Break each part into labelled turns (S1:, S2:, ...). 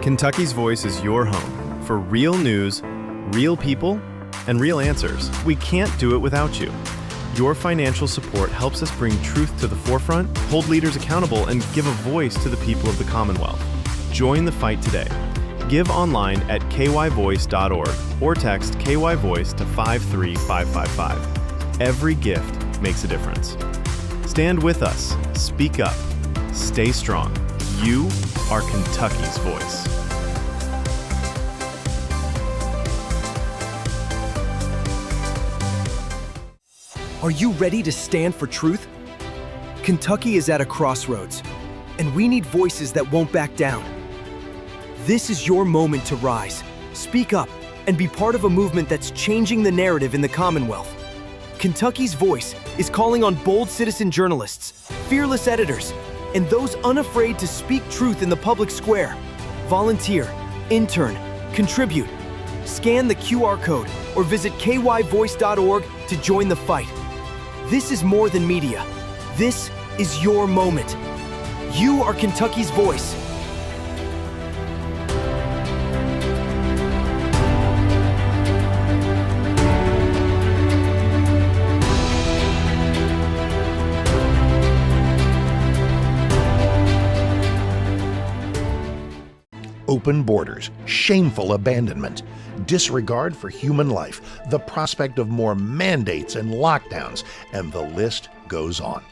S1: Kentucky's Voice is your home for real news, real people, and real answers. We can't do it without you. Your financial support helps us bring truth to the forefront, hold leaders accountable, and give a voice to the people of the Commonwealth. Join the fight today. Give online at kyvoice.org or text KYVoice to 53555. Every gift makes a difference. Stand with us. Speak up. Stay strong. You are Kentucky's voice.
S2: Are you ready to stand for truth? Kentucky is at a crossroads, and we need voices that won't back down. This is your moment to rise, speak up, and be part of a movement that's changing the narrative in the Commonwealth. Kentucky's Voice is calling on bold citizen journalists, fearless editors, and those unafraid to speak truth in the public square. Volunteer, intern, contribute. Scan the QR code or visit kyvoice.org to join the fight. This is more than media. This is your moment. You are Kentucky's voice.
S3: Open borders, shameful abandonment, disregard for human life, the prospect of more mandates and lockdowns, and the list goes on.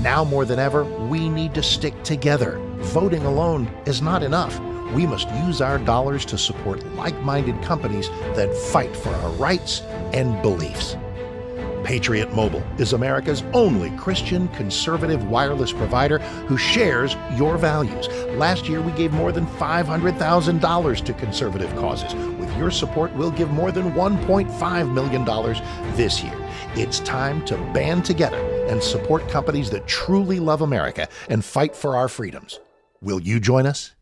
S3: Now more than ever, we need to stick together. Voting alone is not enough. We must use our dollars to support like-minded companies that fight for our rights and beliefs. Patriot Mobile is America's only Christian conservative wireless provider who shares your values. Last year, we gave more than $500,000 to conservative causes. With your support, we'll give more than $1.5 million this year. It's time to band together and support companies that truly love America and fight for our freedoms. Will you join us?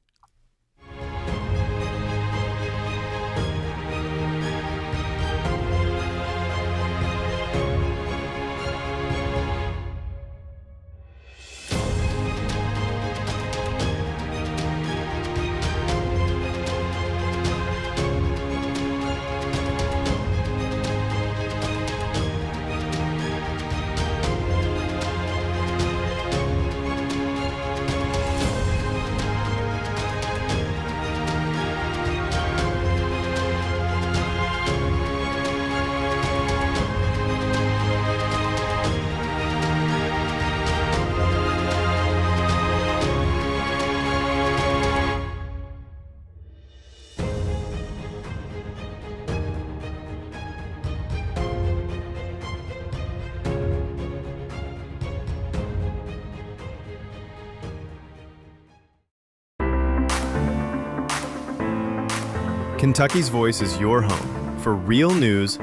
S1: Kentucky's Voice is your home for real news,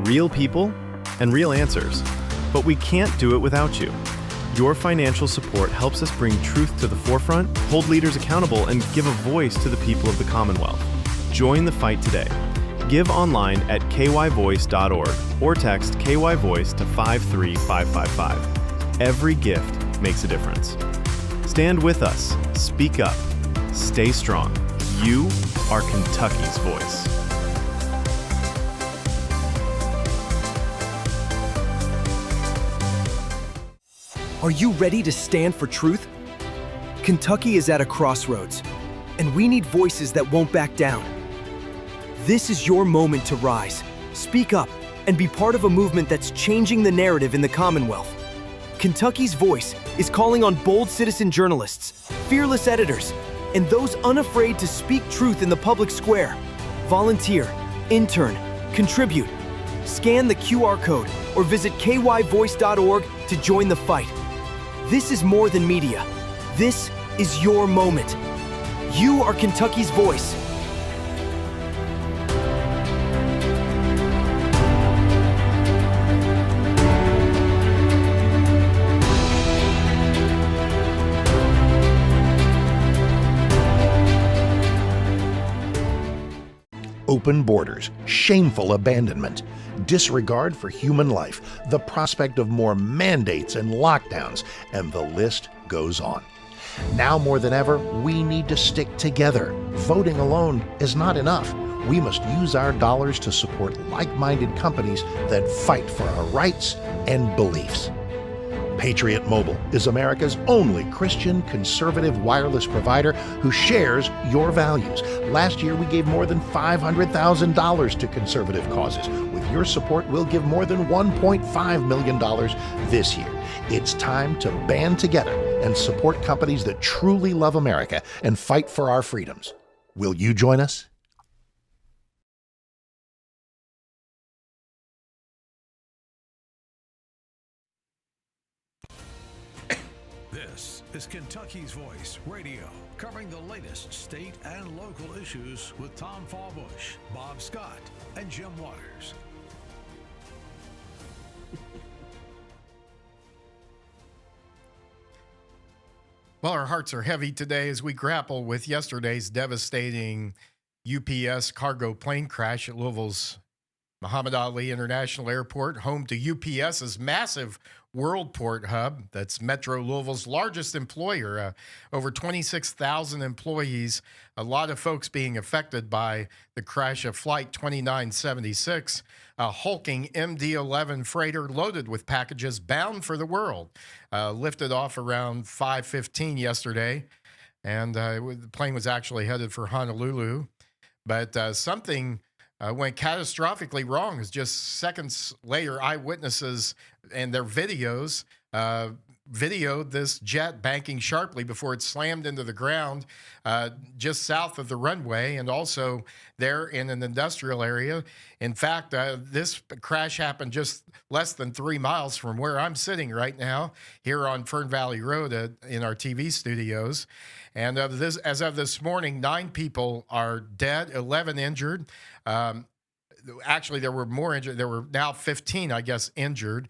S1: real people, and real answers. But we can't do it without you. Your financial support helps us bring truth to the forefront, hold leaders accountable, and give a voice to the people of the Commonwealth. Join the fight today. Give online at kyvoice.org or text KYVoice to 53555. Every gift makes a difference. Stand with us. Speak up. Stay strong. You are Kentucky's voice.
S2: Are you ready to stand for truth? Kentucky is at a crossroads, and we need voices that won't back down. This is your moment to rise, speak up, and be part of a movement that's changing the narrative in the Commonwealth. Kentucky's Voice is calling on bold citizen journalists, fearless editors, and those unafraid to speak truth in the public square. Volunteer, intern, contribute. Scan the QR code or visit kyvoice.org to join the fight. This is more than media. This is your moment. You are Kentucky's voice.
S3: Open borders, shameful abandonment, disregard for human life, the prospect of more mandates and lockdowns, and the list goes on. Now more than ever, we need to stick together. Voting alone is not enough. We must use our dollars to support like-minded companies that fight for our rights and beliefs. Patriot Mobile is America's only Christian conservative wireless provider who shares your values. Last year, we gave more than $500,000 to conservative causes. With your support, we'll give more than $1.5 million this year. It's time to band together and support companies that truly love America and fight for our freedoms. Will you join us?
S4: This is Kentucky's Voice Radio, covering the latest state and local issues with Tom Fallbush, Bob Scott, and Jim Waters.
S5: Well, our hearts are heavy today as we grapple with yesterday's devastating UPS cargo plane crash at Louisville's Muhammad Ali International Airport, home to UPS's massive Worldport hub. That's Metro Louisville's largest employer, over 26,000 employees. A lot of folks being affected by the crash of Flight 2976, a hulking MD-11 freighter loaded with packages bound for the world, lifted off around 5:15 yesterday, and the plane was actually headed for Honolulu. But something went catastrophically wrong. As just seconds later, eyewitnesses and their videos videoed this jet banking sharply before it slammed into the ground just south of the runway and also there in an industrial area. In fact, this crash happened just less than 3 miles from where I'm sitting right now here on Fern Valley Road in our TV studios. And as of this morning, 9 people are dead, 11 injured. Actually, there were more injured. There were now 15, I guess, injured.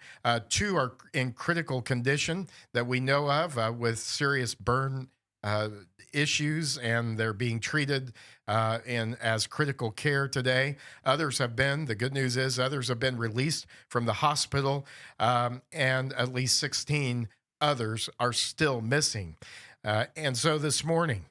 S5: 2 are in critical condition that we know of with serious burn issues, and they're being treated as critical care today. Others have been, the good news is, others have been released from the hospital, and at least 16 others are still missing. And so this morning,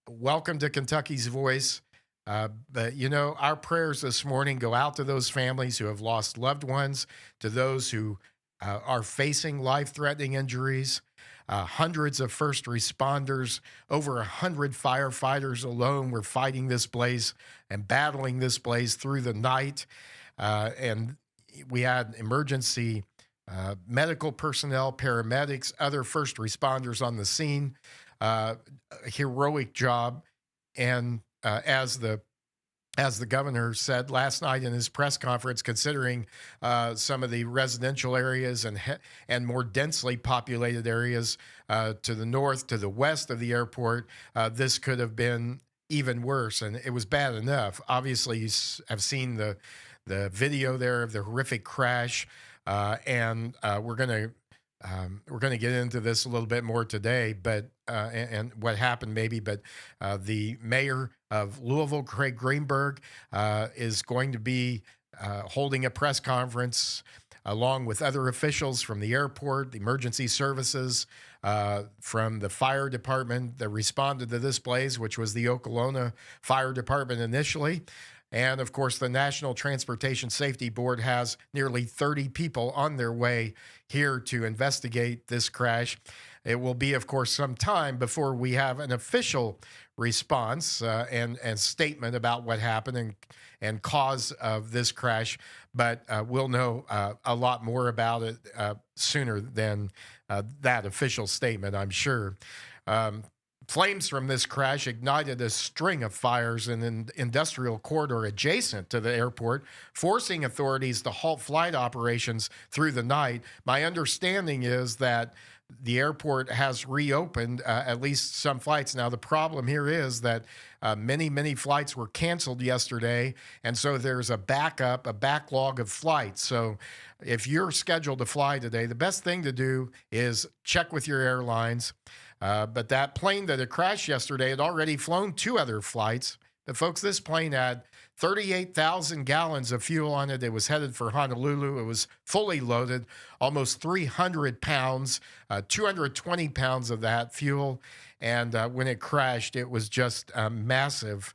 S5: welcome to Kentucky's Voice. But, you know, our prayers this morning go out to those families who have lost loved ones, to those who are facing life-threatening injuries, hundreds of first responders, over 100 firefighters alone were fighting this blaze and battling this blaze through the night. And we had emergency medical personnel, paramedics, other first responders on the scene. A heroic job. And as the governor said last night in his press conference, considering some of the residential areas and more densely populated areas to the north, to the west of the airport, this could have been even worse. And it was bad enough. Obviously, you have seen the video there of the horrific crash, and we're going to get into this a little bit more today, but and what happened maybe. But the mayor of Louisville, Craig Greenberg, is going to be holding a press conference along with other officials from the airport, the emergency services, from the fire department that responded to this blaze, which was the Okolona Fire Department initially. And, of course, the National Transportation Safety Board has nearly 30 people on their way here to investigate this crash. It will be, of course, some time before we have an official response and statement about what happened and cause of this crash. But we'll know a lot more about it sooner than that official statement, I'm sure. Flames from this crash ignited a string of fires in an industrial corridor adjacent to the airport, forcing authorities to halt flight operations through the night. My understanding is that the airport has reopened at least some flights. Now, the problem here is that many flights were canceled yesterday, and so there's a backlog of flights. So if you're scheduled to fly today, the best thing to do is check with your airlines. But that plane that had crashed yesterday had already flown 2 other flights But folks, this plane had 38,000 gallons of fuel on it. It was headed for Honolulu. It was fully loaded, almost 300 pounds, 220 pounds of that fuel. And when it crashed, it was just a massive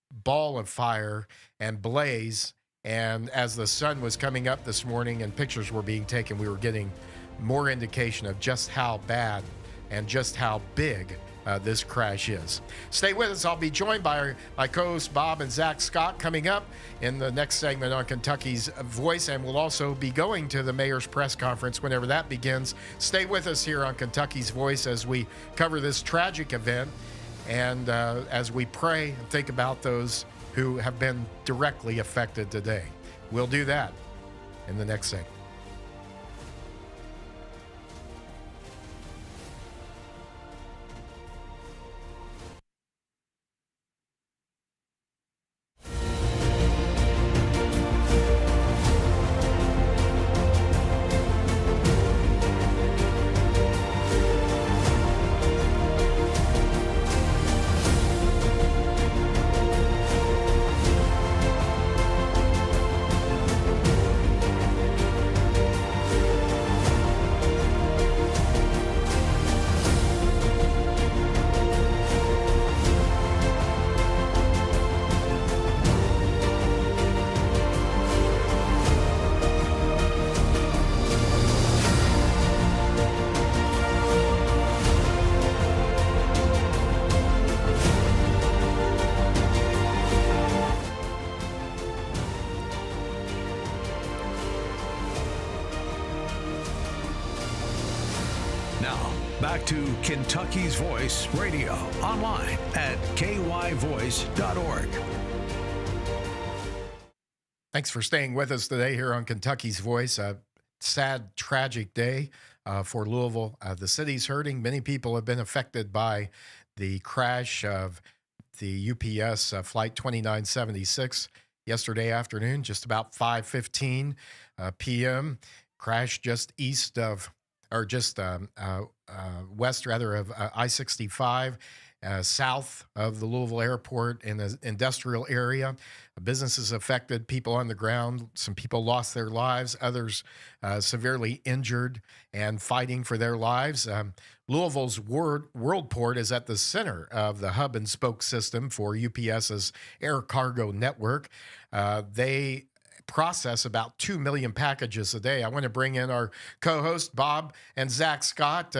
S5: ball of fire and blaze. And as the sun was coming up this morning and pictures were being taken, we were getting more indication of just how bad and just how big this crash is. Stay with us. I'll be joined by my co-hosts Bob and Zach Scott coming up in the next segment on Kentucky's Voice, and we'll also be going to the mayor's press conference whenever that begins. Stay with us here on Kentucky's Voice as we cover this tragic event and as we pray and think about those who have been directly affected today. We'll do that in the next segment.
S4: Now, back to Kentucky's Voice Radio, online at kyvoice.org.
S5: Thanks for staying with us today here on Kentucky's Voice. A sad, tragic day for Louisville. The city's hurting. Many people have been affected by the crash of the UPS Flight 2976 yesterday afternoon, just about 5:15 p.m. Crash just east of, or just west rather of I-65, south of the Louisville airport in the industrial area. Businesses affected, people on the ground. Some people lost their lives, others severely injured and fighting for their lives. Louisville's Worldport is at the center of the hub and spoke system for UPS's air cargo network. They process about 2 million packages a day. I want to bring in our co-host, Bob and Zach Scott.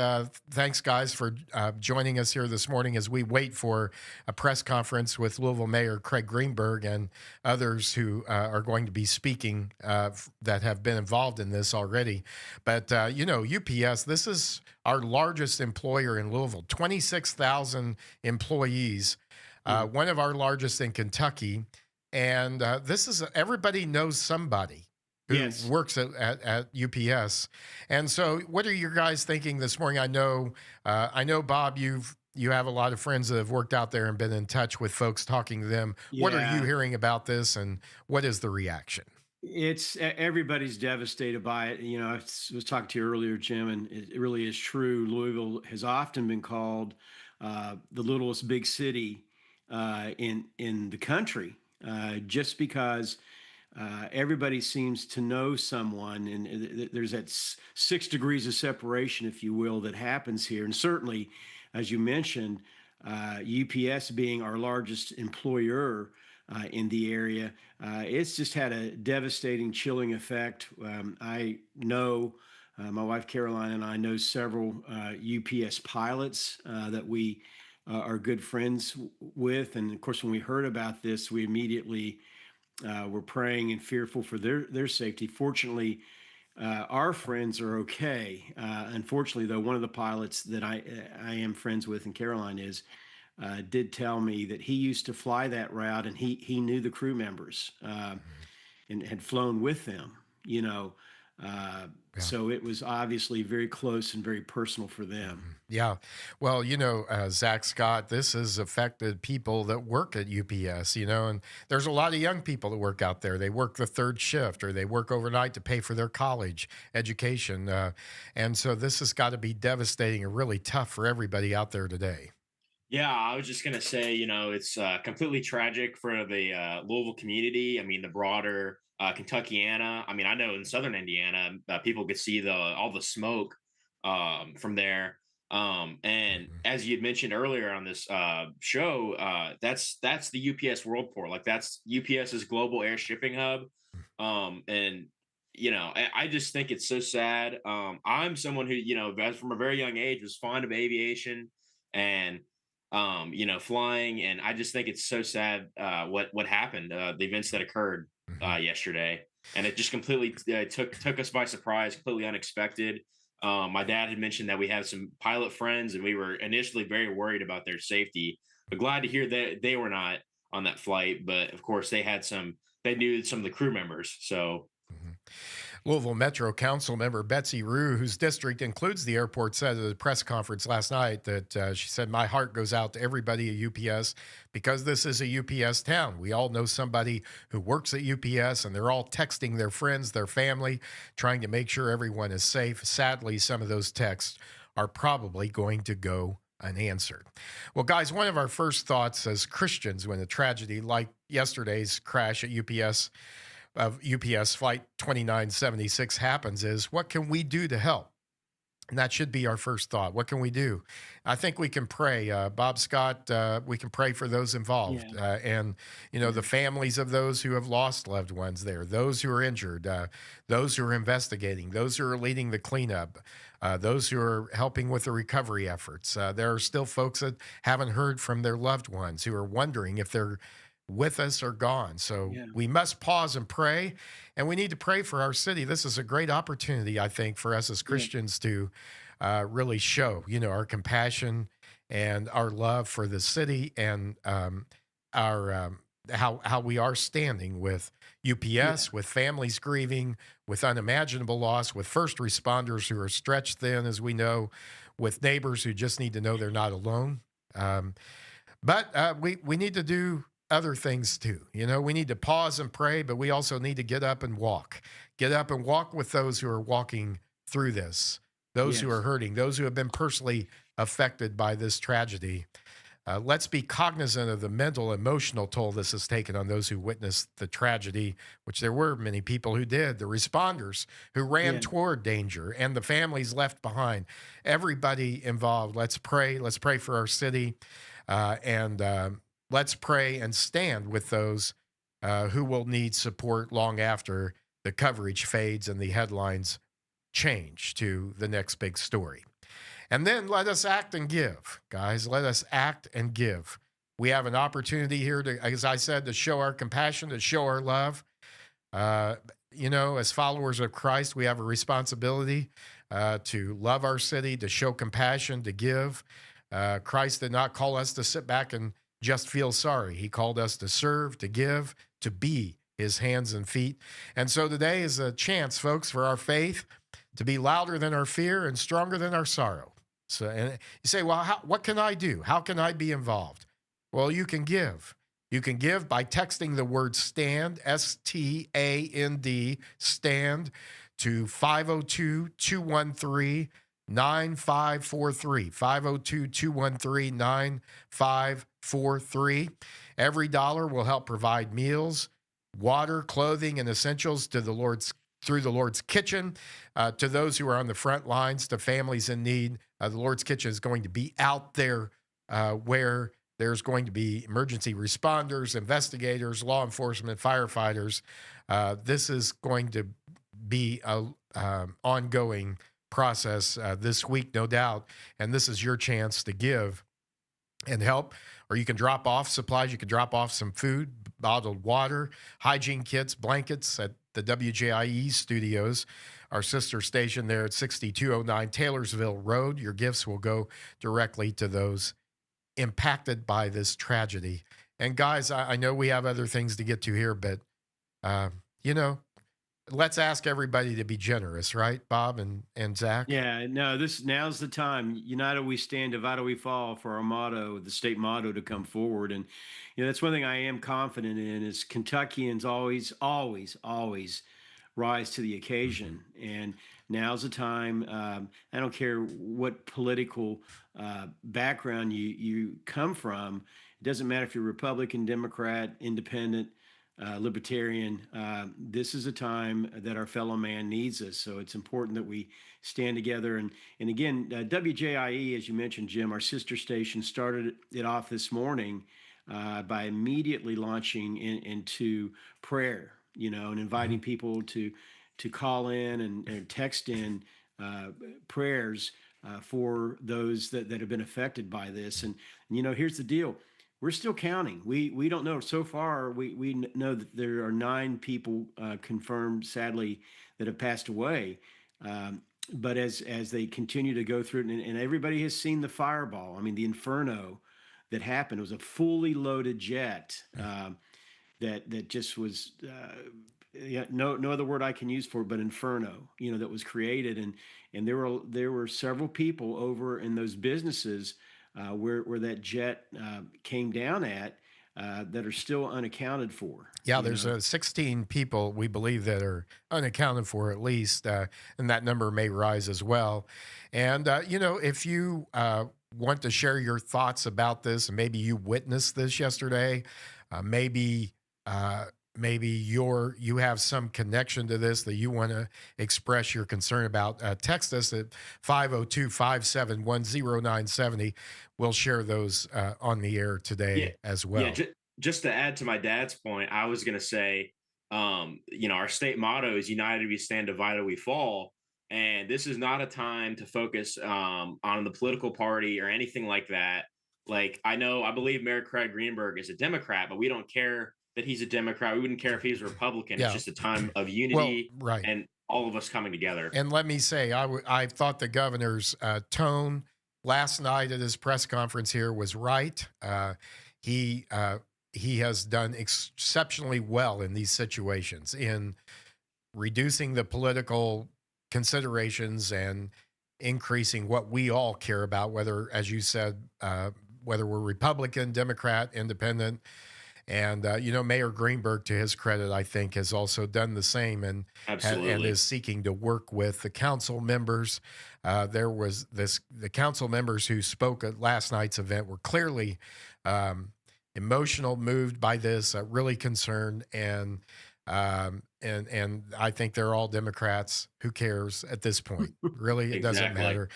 S5: Thanks, guys, for joining us here this morning as we wait for a press conference with Louisville Mayor Craig Greenberg and others who are going to be speaking that have been involved in this already. But, UPS, this is our largest employer in Louisville, 26,000 employees, one of our largest in Kentucky. And this is everybody knows somebody who works at UPS. And so, what are your guys thinking this morning? I know, Bob, you have a lot of friends that have worked out there and been in touch with folks, talking to them. Yeah. What are you hearing about this, and what is the reaction?
S6: It's everybody's devastated by it. You know, I was talking to you earlier, Jim, and it really is true. Louisville has often been called the littlest big city in the country. Just because everybody seems to know someone, and there's that 6 degrees of separation, if you will, that happens here. And certainly, as you mentioned, UPS being our largest employer in the area, it's just had a devastating, chilling effect. I know my wife Caroline and I know several UPS pilots that we are good friends with. And of course, when we heard about this, we immediately were praying and fearful for their safety. Fortunately, our friends are okay. Unfortunately, though, one of the pilots that I am friends with, and Caroline is, did tell me that he used to fly that route, and he knew the crew members and had flown with them, So it was obviously very close and very personal for them.
S5: Yeah. Well, Zach Scott, this has affected people that work at UPS, and there's a lot of young people that work out there. They work the third shift, or they work overnight to pay for their college education. And so this has got to be devastating and really tough for everybody out there today.
S7: Yeah, I was just gonna say, it's completely tragic for the Louisville community. I mean, the broader Kentuckiana. I mean, I know in Southern Indiana, people could see the all the smoke from there. And
S5: Mhm.
S7: as you had mentioned earlier on this show, that's the UPS World Port. Like that's UPS's global air shipping hub. And I just think it's so sad. I'm someone who, from a very young age was fond of aviation and flying. And I just think it's so sad what happened, the events that occurred
S5: Mhm.
S7: yesterday, and it just completely took us by surprise, completely unexpected. My dad had mentioned that we have some pilot friends, and we were initially very worried about their safety, but glad to hear that they were not on that flight. But of course, they knew some of the crew members, so.
S5: Mhm. Louisville Metro Council member Betsy Rue, whose district includes the airport, said at a press conference last night that she said, "My heart goes out to everybody at UPS because this is a UPS town. We all know somebody who works at UPS, and they're all texting their friends, their family, trying to make sure everyone is safe. Sadly, some of those texts are probably going to go unanswered." Well, guys, one of our first thoughts as Christians when a tragedy like yesterday's crash at UPS flight 2976 happens is what can we do to help? And that should be our first thought. What can we do? I think we can pray. Bob Scott, we can pray for those
S6: Yeah,
S5: involved and,
S6: yeah,
S5: the families of those who have lost loved ones there, those who are injured, those who are investigating, those who are leading the cleanup, those who are helping with the recovery efforts. There are still folks that haven't heard from their loved ones who are wondering if they're with us or gone. So
S6: yeah,
S5: we must pause and pray, and we need to pray for our city. This is a great opportunity, I think, for us as
S6: yeah,
S5: Christians to really show, our compassion and our love for the city and our how we are standing with
S6: yeah,
S5: UPS, with families grieving, with unimaginable loss, with first responders who are stretched thin, as we know, with neighbors who just need to know they're not alone. Um, but we need to do other things too. We need to pause and pray, but we also need to get up and walk. Get up and walk with those who are walking through this, those who are
S6: yes,
S5: hurting, those who have been personally affected by this tragedy. Let's be cognizant of the mental, emotional toll this has taken on those who witnessed the tragedy, which there were many people who did, the responders who ran
S6: yeah,
S5: toward danger, and the families left behind. Everybody involved. Let's pray. Let's pray for our city. And let's pray and stand with those who will need support long after the coverage fades and the headlines change to the next big story. And then let us act and give, guys. Let us act and give. We have an opportunity here to, as I said, to show our compassion, to show our love. Uh, as followers of Christ, we have a responsibility to love our city, to show compassion, to give. Christ did not call us to sit back and just feel sorry. He called us to serve, to give, to be his hands and feet. And so today is a chance, folks, for our faith to be louder than our fear and stronger than our sorrow. So, and you say, well, what can I do? How can I be involved? Well, you can give. You can give by texting the word STAND, STAND, stand to 502 213 9543. 502 213 9543. Every dollar will help provide meals, water, clothing, and essentials to the Lord's through the Lord's Kitchen to those who are on the front lines, to families in need. The Lord's Kitchen is going to be out there where there's going to be emergency responders, investigators, law enforcement, firefighters. This is going to be a ongoing process this week, no doubt. And this is your chance to give and help. Or you can drop off supplies. You can drop off some food, bottled water, hygiene kits, blankets at the WJIE studios, our sister station there at 6209 Taylorsville Road. Your gifts will go directly to those impacted by this tragedy. And guys, I know we have other things to get to here, but uh, you know, let's ask everybody to be generous, right, Bob and Zach?
S6: yeah. No, this now's the time. United we stand, divided we fall for our motto, the state motto, to come forward. And that's one thing I am confident in is Kentuckians always, always, always rise to the occasion. And now's the time. I don't care what political background you come from. It doesn't matter if you're Republican, Democrat, Independent, libertarian. This is a time that our fellow man needs us. So it's important that we stand together. And again, WJIE, as you mentioned, Jim, our sister station, started it off this morning by immediately launching into prayer, and inviting people to call in and text in prayers for those that have been affected by this. And here's the deal: we're still counting. We don't know. So far, we know that there are 9 people confirmed, sadly, that have passed away. But as they continue to go through it, and everybody has seen the fireball. I mean, the inferno that happened. It was a fully loaded jet that just was. Yeah, no other word I can use for it, but inferno, that was created, and there were several people over in those businesses where that jet came down at that are still unaccounted for.
S5: Yeah, there's 16 people we believe that are unaccounted for at least, and that number may rise as well. And if you want to share your thoughts about this, and maybe you witnessed this yesterday, maybe you have some connection to this that you want to express your concern about, text us at 502-571-0970. We'll share those on the air today as well.
S7: Yeah, just to add to my dad's point, I was going to say, our state motto is "United we stand, divided we fall." And this is not a time to focus on the political party or anything like that. Like, I believe Mayor Craig Greenberg is a Democrat, but we don't care that he's a Democrat. We wouldn't care if he's a Republican.
S5: Yeah.
S7: It's just a time of unity,
S5: right,
S7: and all of us coming together.
S5: And let me say, I thought the governor's tone last night at his press conference here was right. He has done exceptionally well in these situations in reducing the political considerations and increasing what we all care about, whether, as you said, whether we're Republican, Democrat, Independent. And, Mayor Greenberg, to his credit, I think, has also done the same and is seeking to work with the council members. There was the council members who spoke at last night's event were clearly emotional, moved by this, really concerned. And I think they're all Democrats. Who cares at this point? Really, it doesn't matter.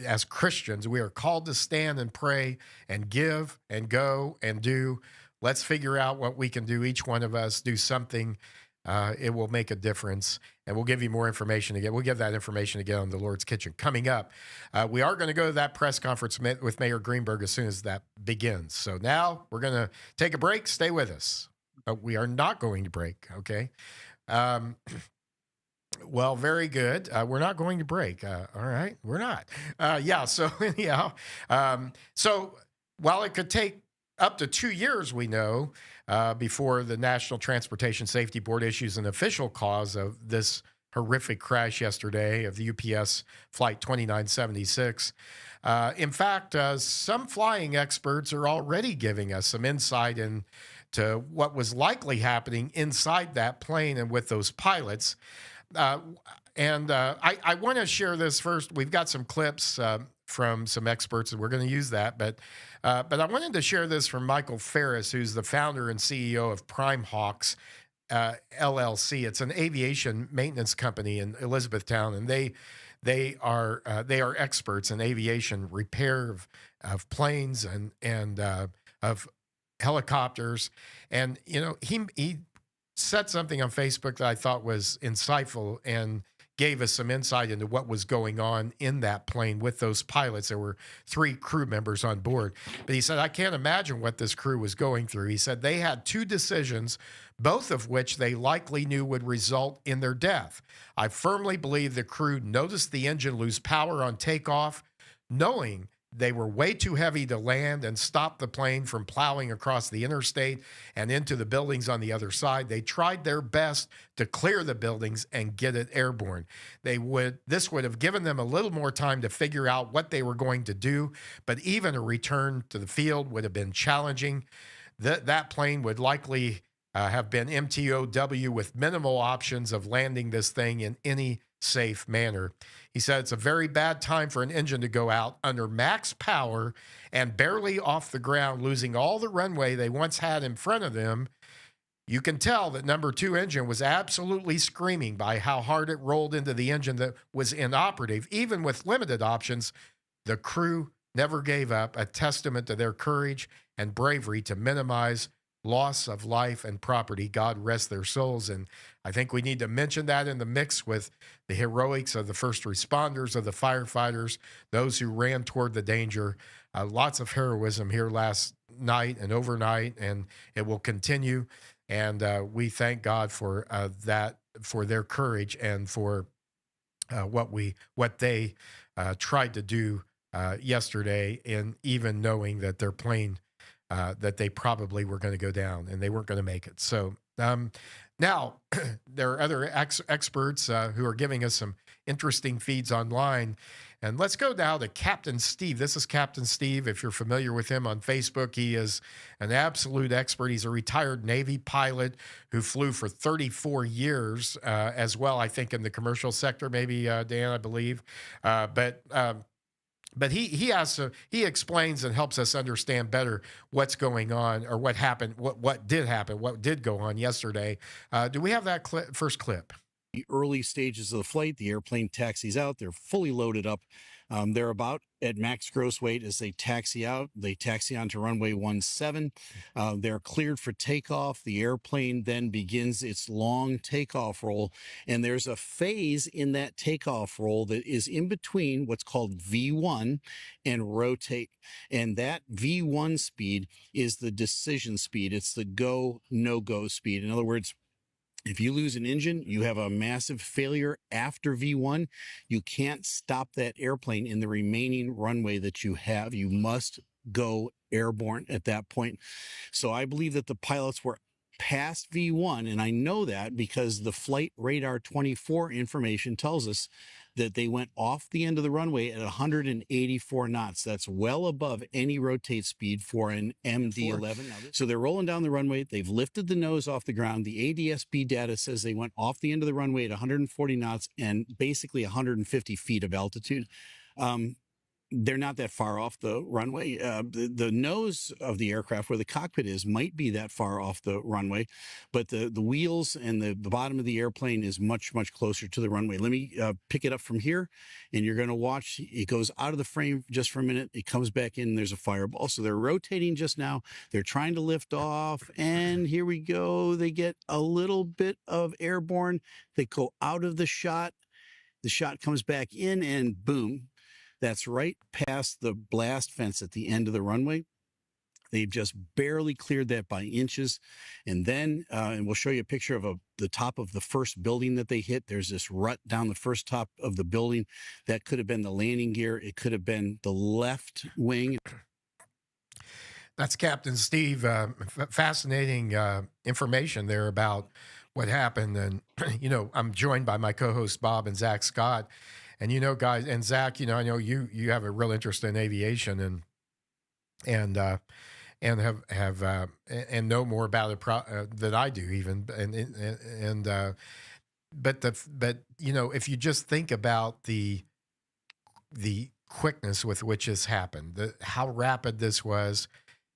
S5: As Christians, we are called to stand and pray and give and go and do. Let's figure out what we can do. Each one of us do something. It will make a difference. And we'll give you more information again. We'll give that information again on the Lord's Kitchen. Coming up, we are going to go to that press conference with Mayor Greenberg as soon as that begins. So now we're going to take a break. Stay with us. We are not going to break, okay? Well, very good. We're not going to break. All right, we're not. So anyhow, so while it could take up to 2 years, we know, before the National Transportation Safety Board issues an official cause of this horrific crash yesterday of the UPS Flight 2976. In fact, some flying experts are already giving us some insight into what was likely happening inside that plane and with those pilots. I want to share this first. We've got some clips from some experts, and we're going to use that. But I wanted to share this from Michael Ferris, who's the founder and CEO of Prime Hawks LLC. It's an aviation maintenance company in Elizabethtown, and they are experts in aviation repair of planes and of helicopters. And he said something on Facebook that I thought was insightful and gave us some insight into what was going on in that plane with those pilots. There were 3 crew members on board. But he said, I can't imagine what this crew was going through. He said they had 2 decisions, both of which they likely knew would result in their death. I firmly believe the crew noticed the engine lose power on takeoff, knowing they were way too heavy to land and stop the plane from plowing across the interstate and into the buildings on the other side. They tried their best to clear the buildings and get it airborne. This would have given them a little more time to figure out what they were going to do, but even a return to the field would have been challenging. That plane would likely have been MTOW with minimal options of landing this thing in any safe manner. He said it's a very bad time for an engine to go out under max power and barely off the ground, losing all the runway they once had in front of them. You can tell that number 2 engine was absolutely screaming by how hard it rolled into the engine that was inoperative. Even with limited options, the crew never gave up, a testament to their courage and bravery to minimize loss of life and property. God rest their souls. And I think we need to mention that in the mix with the heroics of the first responders, of the firefighters, those who ran toward the danger. Lots of heroism here last night and overnight, and it will continue. And we thank God for that, for their courage, and for what they tried to do yesterday, in even knowing that their plane, that they probably were going to go down and they weren't going to make it. So now there are other experts who are giving us some interesting feeds online. And let's go now to Captain Steve. This is Captain Steve. If you're familiar with him on Facebook, he is an absolute expert. He's a retired Navy pilot who flew for 34 years as well, I think, in the commercial sector, maybe, Dan, I believe. But he explains and helps us understand better what's going on, or what happened, what did happen, what did go on yesterday. Do we have that first clip?
S8: The early stages of the flight, the airplane taxis out. They're fully loaded up. They're about at max gross weight as they taxi out. They taxi onto runway 17. They're cleared for takeoff. The airplane then begins its long takeoff roll. And there's a phase in that takeoff roll that is in between what's called V1 and rotate. And that V1 speed is the decision speed. It's the go, no-go speed. In other words, if you lose an engine, you have a massive failure after V1. You can't stop that airplane in the remaining runway that you have. You must go airborne at that point. So I believe that the pilots were past V1, and I know that because the flight radar 24 information tells us that they went off the end of the runway at 184 knots. That's well above any rotate speed for an MD-11. So they're rolling down the runway. They've lifted the nose off the ground. The ADS-B data says they went off the end of the runway at 140 knots and basically 150 feet of altitude. They're not that far off the runway. The nose of the aircraft, where the cockpit is, might be that far off the runway, but the wheels and the bottom of the airplane is much, much closer to the runway. Let me pick it up from here, and you're going to watch. It goes out of the frame just for a minute. It comes back in, and there's a fireball. So they're rotating just now. They're trying to lift off, and here we go. They get a little bit of airborne. They go out of the shot. The shot comes back in, and boom. That's right past the blast fence at the end of the runway. They've just barely cleared that by inches. And then, and we'll show you a picture of the top of the first building that they hit. There's this rut down the first top of the building. That could have been the landing gear. It could have been the left wing.
S5: That's Captain Steve. Fascinating information there about what happened. And, I'm joined by my co-hosts, Bob and Zach Scott. And, guys, and Zach, I know you have a real interest in aviation and have and know more about it than I do even. But if you just think about the quickness with which this happened, how rapid this was,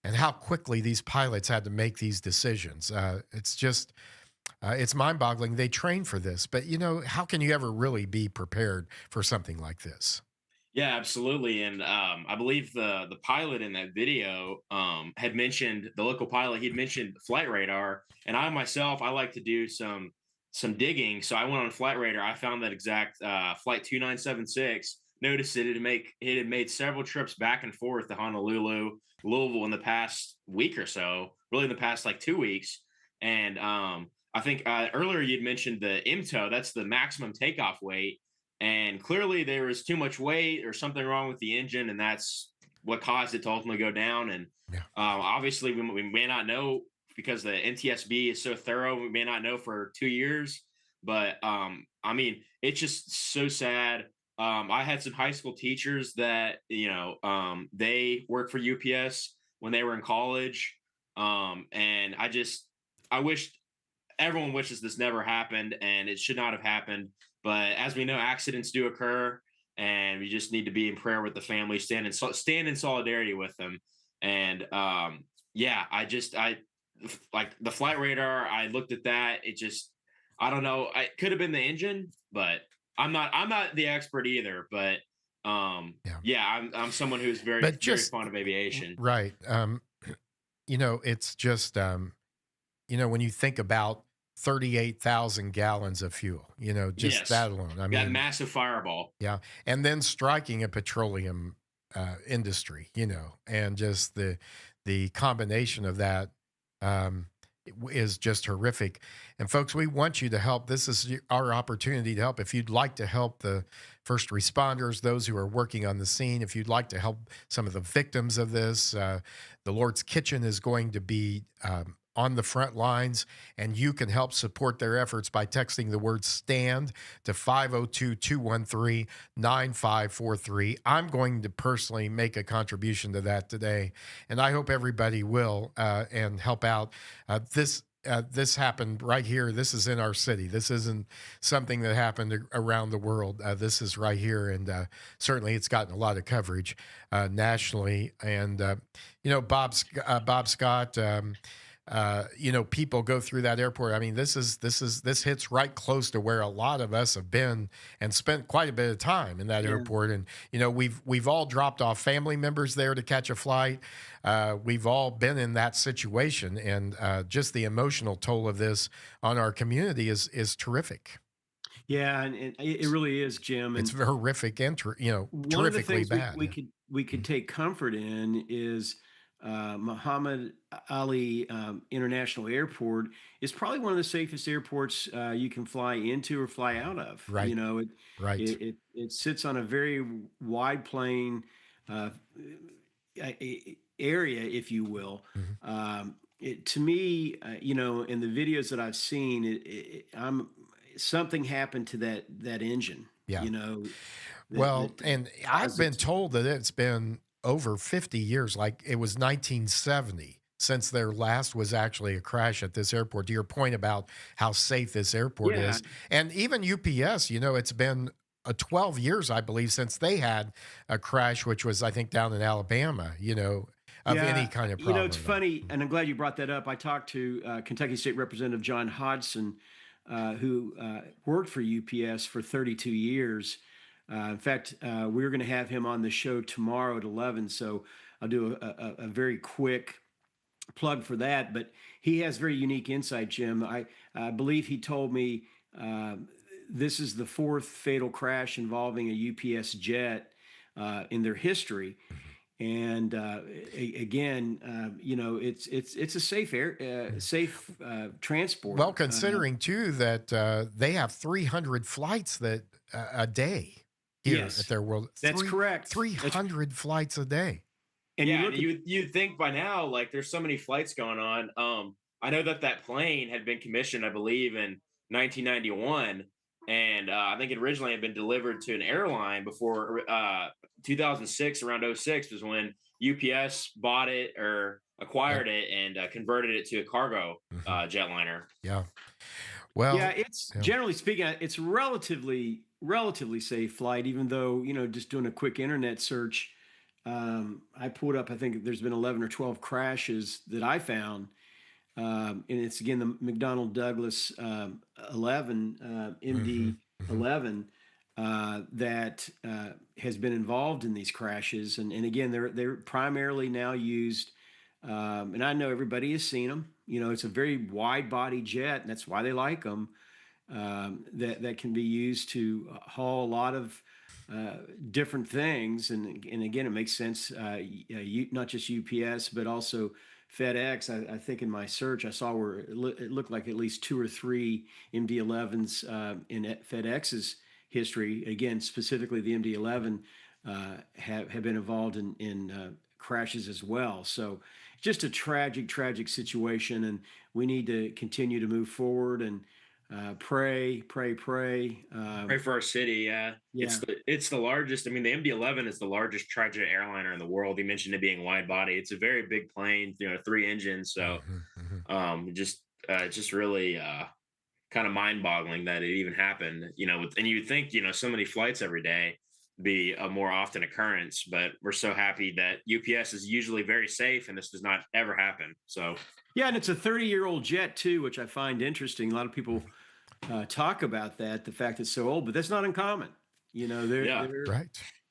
S5: and how quickly these pilots had to make these decisions, it's just. It's mind-boggling. They train for this, but how can you ever really be prepared for something like this?
S7: Yeah, absolutely. And I believe the pilot in that video had mentioned, the local pilot. He'd mentioned flight radar, and I myself, I like to do some digging. So I went on flight radar. I found that exact flight 2976. Noticed it had made several trips back and forth to Honolulu, Louisville in the past week or so. Really, in the past like 2 weeks, and I think earlier you'd mentioned the MTOW, that's the maximum takeoff weight. And clearly there was too much weight or something wrong with the engine, and that's what caused it to ultimately go down. And obviously we may not know, because the NTSB is so thorough, we may not know for 2 years. But it's just so sad. I had some high school teachers that, they worked for UPS when they were in college. And I wish everyone wishes this never happened, and it should not have happened. But as we know, accidents do occur, and we just need to be in prayer with the family, stand in solidarity with them. And yeah, I like the flight radar. I looked at that. It just, I don't know. It could have been the engine, but I'm not the expert either. But
S5: Yeah.
S7: yeah, I'm someone who's very
S5: But
S7: very
S5: just
S7: fond of aviation.
S5: right. It's just when you think about 38,000 gallons of fuel, just
S7: Yes,
S5: that alone. I
S7: that
S5: mean,
S7: massive fireball.
S5: yeah. And then striking a petroleum industry, and just the combination of that um, is just horrific. And folks, we want you to help. This is our opportunity to help. If you'd like to help the first responders, those who are working on the scene, if you'd like to help some of the victims of this, the Lord's Kitchen is going to be on the front lines, and you can help support their efforts by texting the word STAND to 502-213-9543. I'm going to personally make a contribution to that today, and I hope everybody will and help out. This happened right here. This is in our city. This isn't something that happened around the world. This is right here, and certainly it's gotten a lot of coverage nationally. And Bob Scott. People go through that airport. I mean, this hits right close to where a lot of us have been and spent quite a bit of time in that airport. And we've all dropped off family members there to catch a flight. We've all been in that situation, and just the emotional toll of this on our community is terrific.
S6: Yeah, and it really is, Jim.
S5: It's
S6: And
S5: horrific and
S6: one of the
S5: terrifically
S6: things we,
S5: bad.
S6: we could we could take comfort in is Muhammad Ali International Airport is probably one of the safest airports you can fly into or fly out of.
S5: Right.
S6: It
S5: Right.
S6: it sits on a very wide plain uh, area, if you will.
S5: Mhm.
S6: To me, in the videos that I've seen, I'm something happened to that engine.
S5: Yeah.
S6: You know,
S5: Well,
S6: that
S5: and I've
S6: caused
S5: been
S6: it.
S5: told that it's been over 50 years, like it was 1970 since there last was actually a crash at this airport. To your point about how safe this airport
S6: Yeah,
S5: is. And even UPS, it's been 12 years, I believe, since they had a crash, which was, I think, down in Alabama, of any
S6: yeah.
S5: kind of
S6: It's
S5: problem at all.
S6: funny, and I'm glad you brought that up. I talked to Kentucky State Representative John Hodgson, who worked for UPS for 32 years. In fact, we're going to have him on the show tomorrow at 11. So I'll do a very quick plug for that. But he has very unique insight, Jim. I believe he told me this is the fourth fatal crash involving a UPS jet in their history. And again, it's a safe transport.
S5: Well, considering too that they have 300 flights that a day here at
S6: Yes,
S5: their world,
S6: that's correct.
S5: three
S6: That's
S5: hundred flights a day.
S6: and you
S7: Yeah,
S6: look
S7: and
S6: at
S7: you'd think by now, like there's so many flights going on. I know that plane had been commissioned, I believe, in 1991, and I think it originally had been delivered to an airline before 2006. Around '06 was when UPS bought it or
S5: Yeah.
S7: acquired it and converted it to a cargo
S5: Mhm.
S7: jetliner.
S5: Yeah.
S6: yeah,
S5: Well,
S6: it's
S5: yeah.
S6: generally speaking, it's relatively safe flight. Even though just doing a quick internet search, I pulled up. I think there's been 11 or 12 crashes that I found. And it's again the McDonnell Douglas 11
S5: Mhm.
S6: MD
S5: Mhm.
S6: 11 that has been involved in these crashes, and again they're primarily now used. And I know everybody has seen them. It's a very wide body jet, and that's why they like them. That can be used to haul a lot of different things, and again, it makes sense. Not just UPS, but also FedEx. I think in my search, I saw where it looked like at least two or three MD-11s in FedEx's history. Again, specifically the MD-11 have been involved in crashes as well. So just a tragic situation, and we need to continue to move forward and pray.
S7: Right for our city, yeah.
S6: Yeah.
S7: It's the largest. I mean, the MD-11 is the largest tri-jet airliner in the world. You mentioned it being wide body. It's a very big plane, three engines. So
S5: Mhm. Mhm.
S7: just it's just really kind of mind-boggling that it even happened. And you'd think so many flights every day be a more often occurrence, but we're so happy that UPS is usually very safe and this does not ever happen. So
S6: Yeah, and it's a 30-year-old jet too, which I find interesting. A lot of people talk about that, the fact it's so old, but that's not uncommon.
S7: yeah,
S6: There
S5: Right.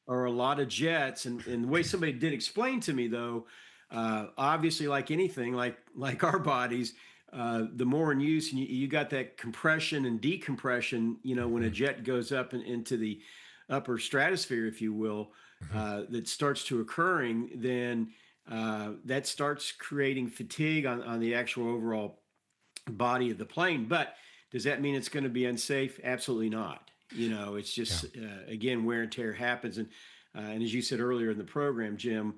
S6: are a lot of jets, and the way somebody did explain to me though, obviously, like anything, like our bodies, the more in use, and you got that compression and decompression. When a jet goes up into the upper stratosphere, if you will, that starts to occurring, then that starts creating fatigue on the actual overall body of the plane. But does that mean it's going to be unsafe? Absolutely not. It's just again, wear and tear happens, and as you said earlier in the program, Jim,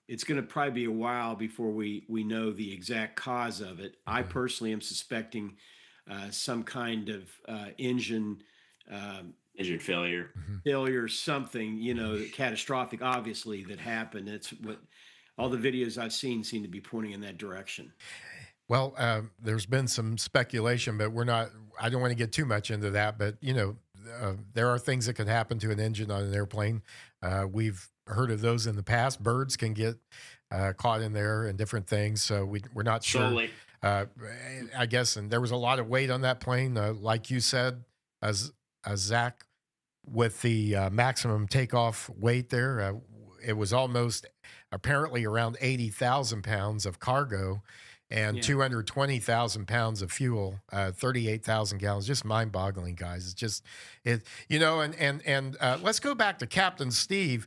S6: it's going to probably be a while before we know the exact cause of it. I personally am suspecting some kind of engine
S7: engine failure.
S6: failure, something catastrophic, obviously, that happened. It's what all the videos I've seen seem to be pointing in that direction.
S5: Well, there's been some speculation, but I don't want to get too much into that. But, there are things that can happen to an engine on an airplane. We've heard of those in the past. Birds can get caught in there and different things. So we're not sure.
S7: Solely.
S5: I guess, and there was a lot of weight on that plane, like you said, as Zach, with the maximum takeoff weight there. It was almost apparently around 80,000 pounds of cargo and 220,000 pounds of fuel, 38,000 gallons. Just mind-boggling, guys. It's just and let's go back to Captain Steve,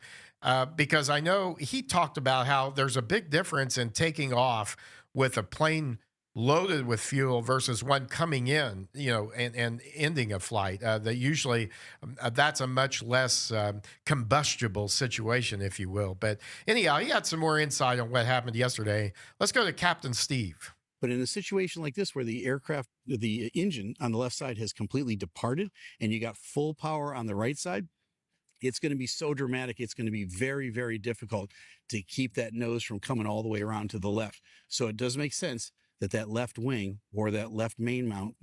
S5: because I know he talked about how there's a big difference in taking off with a plane loaded with fuel versus one coming in, and ending a flight. That usually that's a much less combustible situation, if you will. But anyhow, he had some more insight on what happened yesterday. Let's go to Captain Steve.
S8: But in a situation like this, where the engine on the left side has completely departed and you got full power on the right side, it's going to be so dramatic. It's going to be very, very difficult to keep that nose from coming all the way around to the left. So it does make sense that left wing or that left main mount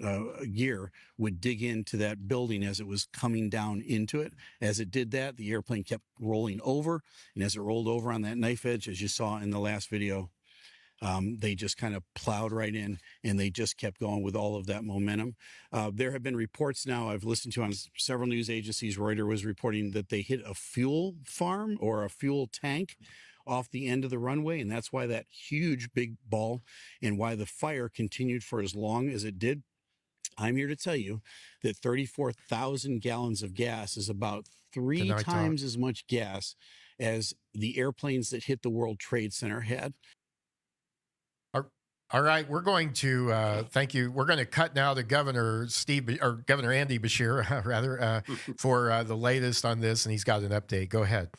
S8: gear would dig into that building as it was coming down into it. As it did that, the airplane kept rolling over. And as it rolled over on that knife edge, as you saw in the last video, they just kind of plowed right in, and they just kept going with all of that momentum. There have been reports now I've listened to on several news agencies. Reuters was reporting that they hit a fuel farm or a fuel tank off the end of the runway, and that's why that huge big ball and why the fire continued for as long as it did. I'm here to tell you that 34,000 gallons of gas is about three times as much gas as the airplanes that hit the World Trade Center had.
S5: All right, we're going to thank you. We're going to cut now to Governor Andy Beshear, rather, for the latest on this, and he's got an update. Go ahead.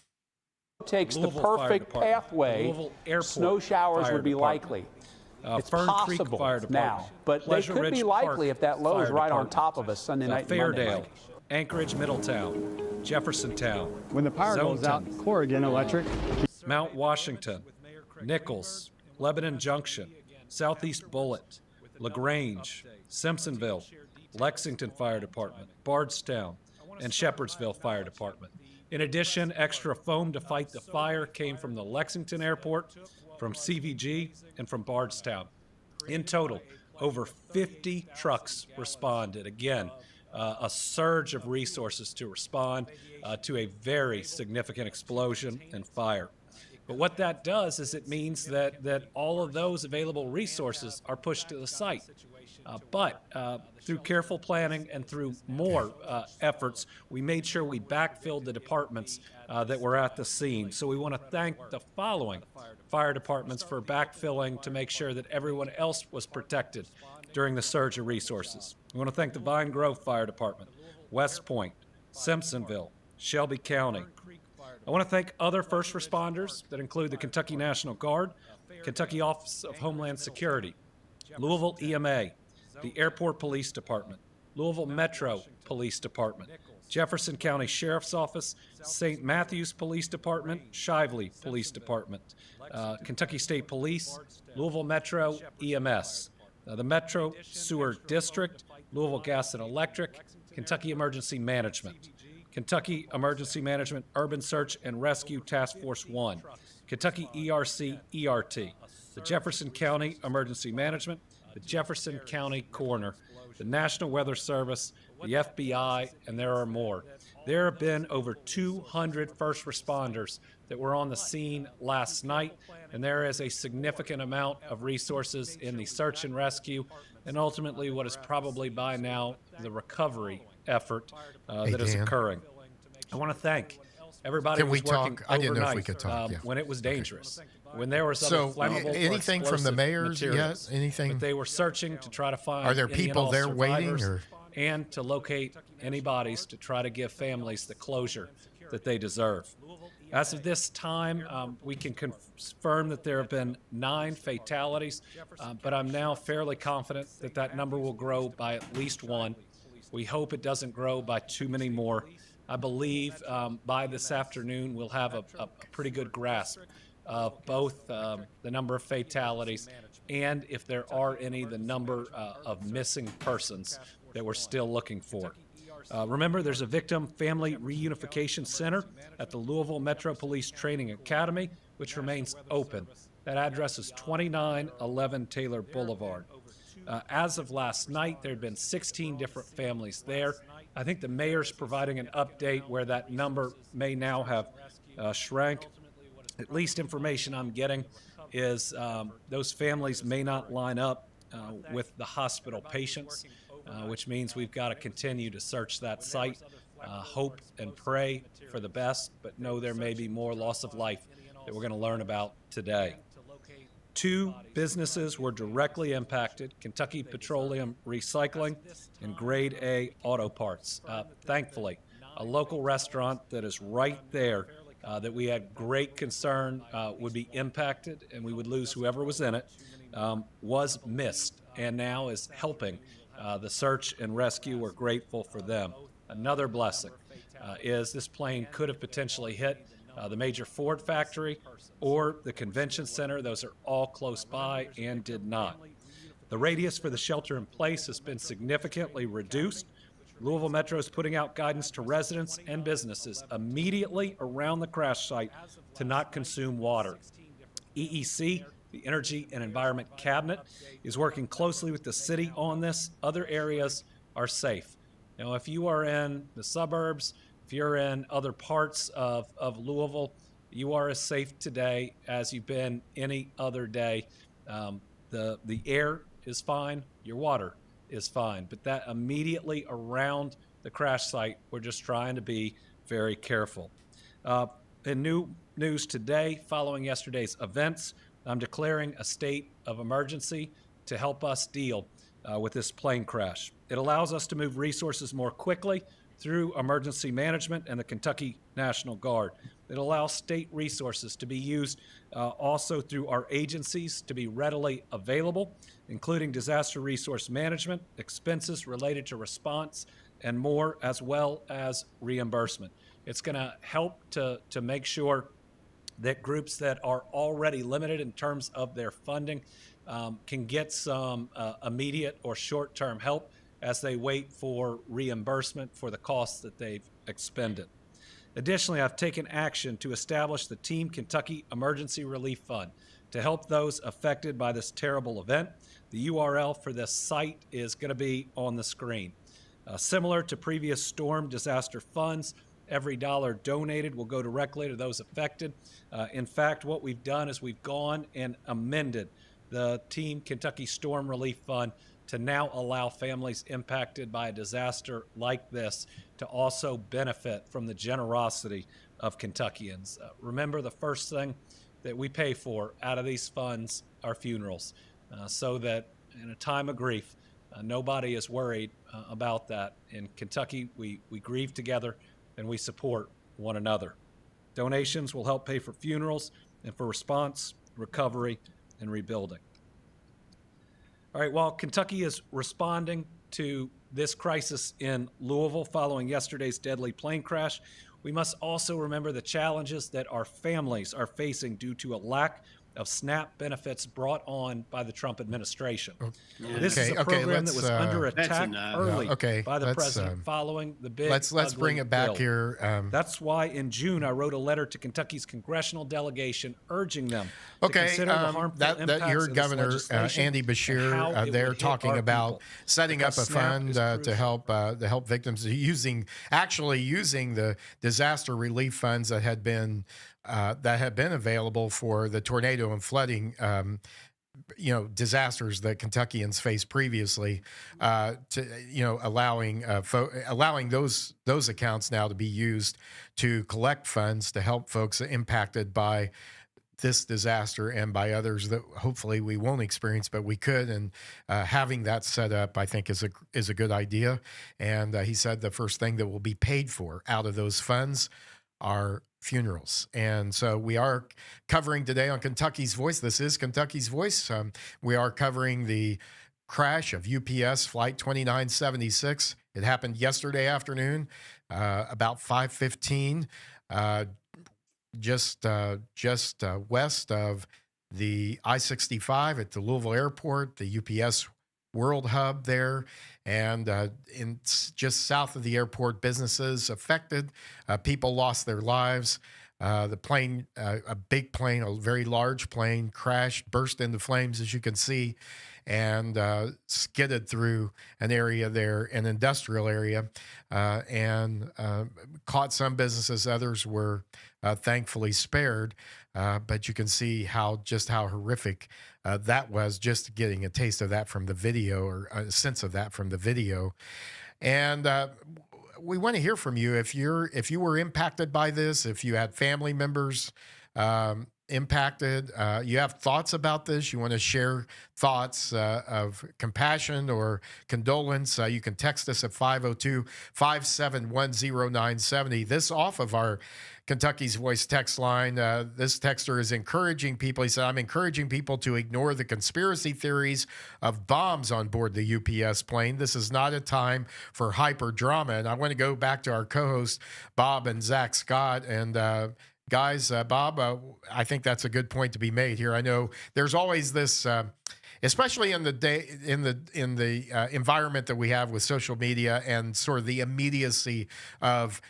S9: Takes the perfect pathway, snow showers would be likely. It's possible now, but they could be likely if that low is right on top of us Sunday night and Monday
S10: Fairdale,
S9: night.
S10: Anchorage, Middletown, Jeffersontown.
S11: When the power goes out, Corrigan Electric.
S10: Mount Washington, Nichols, Lebanon Junction, Southeast Bullitt, LaGrange, Simpsonville, Lexington Fire Department, Bardstown, and Shepherdsville Fire Department. In addition, extra foam to fight the fire came from the Lexington Airport, from CVG, and from Bardstown. In total, over 50 trucks responded. Again, a surge of resources to respond to a very significant explosion and fire. But what that does is it means that all of those available resources are pushed to the site. But through careful planning and through more efforts, we made sure we backfilled the departments that were at the scene. So we want to thank the following fire departments for backfilling to make sure that everyone else was protected during the surge of resources. We want to thank the Vine Grove Fire Department, West Point, Simpsonville, Shelby County. I want to thank other first responders that include the Kentucky National Guard, Kentucky Office of Homeland Security, Louisville EMA, the Airport Police Department, Louisville Metro Police Department, Jefferson County Sheriff's Office, St. Matthews Police Department, Shively Police Department, Kentucky State Police, Louisville Metro EMS, the Metro Sewer District, Louisville Gas and Electric, Kentucky Emergency Management, Kentucky Emergency Management Urban Search and Rescue Task Force 1, Kentucky ERC-ERT, the Jefferson County Emergency Management, the Jefferson County Coroner, the National Weather Service, the FBI, and there are more. There have been over 200 first responders that were on the scene last night, and there is a significant amount of resources in the search and rescue, and ultimately what is probably by now the recovery effort that is occurring. I want to thank everybody who was working overnight.
S5: I didn't know if we could talk.
S10: When it was dangerous, when there was other flammable
S5: anything from the mayors
S10: materials,
S5: yet? Anything?
S10: but they were searching to try to find.
S5: Are there
S10: any and
S5: people
S10: all
S5: there waiting,
S10: survivors and to locate any bodies to try to give families the closure that they deserve. As of this time, we can confirm that there have been 9 fatalities, but I'm now fairly confident that that number will grow by at least 1. We hope it doesn't grow by too many more. I believe by this afternoon we'll have a pretty good grasp of both the number of fatalities and, if there are any, the number of missing persons that we're still looking for. Remember, there's a Victim Family Reunification Center at the Louisville Metro Police Training Academy, which remains open. That address is 2911 Taylor Boulevard. As of last night, there had been 16 different families there. I think the mayor's providing an update where that number may now have shrank. At least information I'm getting is those families may not line up with the hospital patients, which means we've got to continue to search that site, hope and pray for the best, but know there may be more loss of life that we're going to learn about today. 2 businesses were directly impacted: Kentucky Petroleum Recycling and Grade A Auto Parts. Thankfully, a local restaurant that is right there that we had great concern would be impacted and we would lose whoever was in it, was missed and now is helping the search and rescue. We're grateful for them. Another blessing is this plane could have potentially hit the major Ford factory or the convention center. Those are all close by and did not. The radius for the shelter in place has been significantly reduced. Louisville Metro is putting out guidance to residents and businesses immediately around the crash site to not consume water. EEC, the Energy and Environment Cabinet, is working closely with the city on this. Other areas are safe. Now, if you are in the suburbs, if you're in other parts of Louisville, you are as safe today as you've been any other day. The air is fine, your water is fine, but that immediately around the crash site, we're just trying to be very careful. In new news today, following yesterday's events, I'm declaring a state of emergency to help us deal with this plane crash. It allows us to move resources more quickly through emergency management and the Kentucky National Guard. It allows state resources to be used also through our agencies to be readily available, including disaster resource management, expenses related to response, and more, as well as reimbursement. It's going to help to make sure that groups that are already limited in terms of their funding can get some immediate or short-term help as they wait for reimbursement for the costs that they've expended. Additionally, I've taken action to establish the Team Kentucky Emergency Relief Fund to help those affected by this terrible event. The URL for this site is going to be on the screen. Similar to previous storm disaster funds, every dollar donated will go directly to those affected. In fact, what we've done is we've gone and amended the Team Kentucky Storm Relief Fund to now allow families impacted by a disaster like this to also benefit from the generosity of Kentuckians. Remember, the first thing that we pay for out of these funds are funerals, so that in a time of grief, nobody is worried about that. In Kentucky, we grieve together and we support one another. Donations will help pay for funerals and for response, recovery, and rebuilding. All right, while Kentucky is responding to this crisis in Louisville following yesterday's deadly plane crash, we must also remember the challenges that our families are facing due to a lack of SNAP benefits brought on by the Trump administration.
S6: Yeah.
S10: This is a program that was under attack early by the
S1: let's,
S10: president following the big
S1: let's bring it back
S10: bill.
S1: here.
S10: That's why in June I wrote a letter to Kentucky's congressional delegation urging them to consider the harmful impacts
S1: your
S10: of this
S1: governor
S10: legislation
S1: Andy
S10: and
S1: Bashir,
S10: how it
S1: they're
S10: would hit
S1: talking
S10: our
S1: about
S10: people.
S1: setting up a
S10: Because SNAP
S1: fund
S10: is
S1: to
S10: crucial.
S1: help victims using the disaster relief funds that had been available for the tornado and flooding disasters that Kentuckians faced previously, allowing those accounts now to be used to collect funds to help folks impacted by this disaster and by others that hopefully we won't experience, but we could. And having that set up, I think, is a good idea. And he said the first thing that will be paid for out of those funds are funerals. And so we are covering today on Kentucky's Voice. This is Kentucky's Voice. We are covering the crash of UPS Flight 2976. It happened yesterday afternoon, about 5:15, just west of the I-65 at the Louisville Airport, the UPS World Hub there, and just south of the airport, businesses affected. People lost their lives. The plane, a big plane, a very large plane, crashed, burst into flames, as you can see, and skidded through an area there, an industrial area, and caught some businesses. Others were thankfully spared. But you can see how horrific that was, just getting a taste of that from the video, or a sense of that from the video. And we want to hear from you if you were impacted by this, if you had family members impacted, you have thoughts about this, you want to share thoughts of compassion or condolence, you can text us at 502-571-0970. This off of our Kentucky's Voice text line. This texter is encouraging people. He said, I'm encouraging people to ignore the conspiracy theories of bombs on board the UPS plane. This is not a time for hyper drama. And I want to go back to our co-hosts, Bob and Zach Scott. And guys, Bob, I think that's a good point to be made here. I know there's always this, especially in the environment that we have with social media and sort of the immediacy of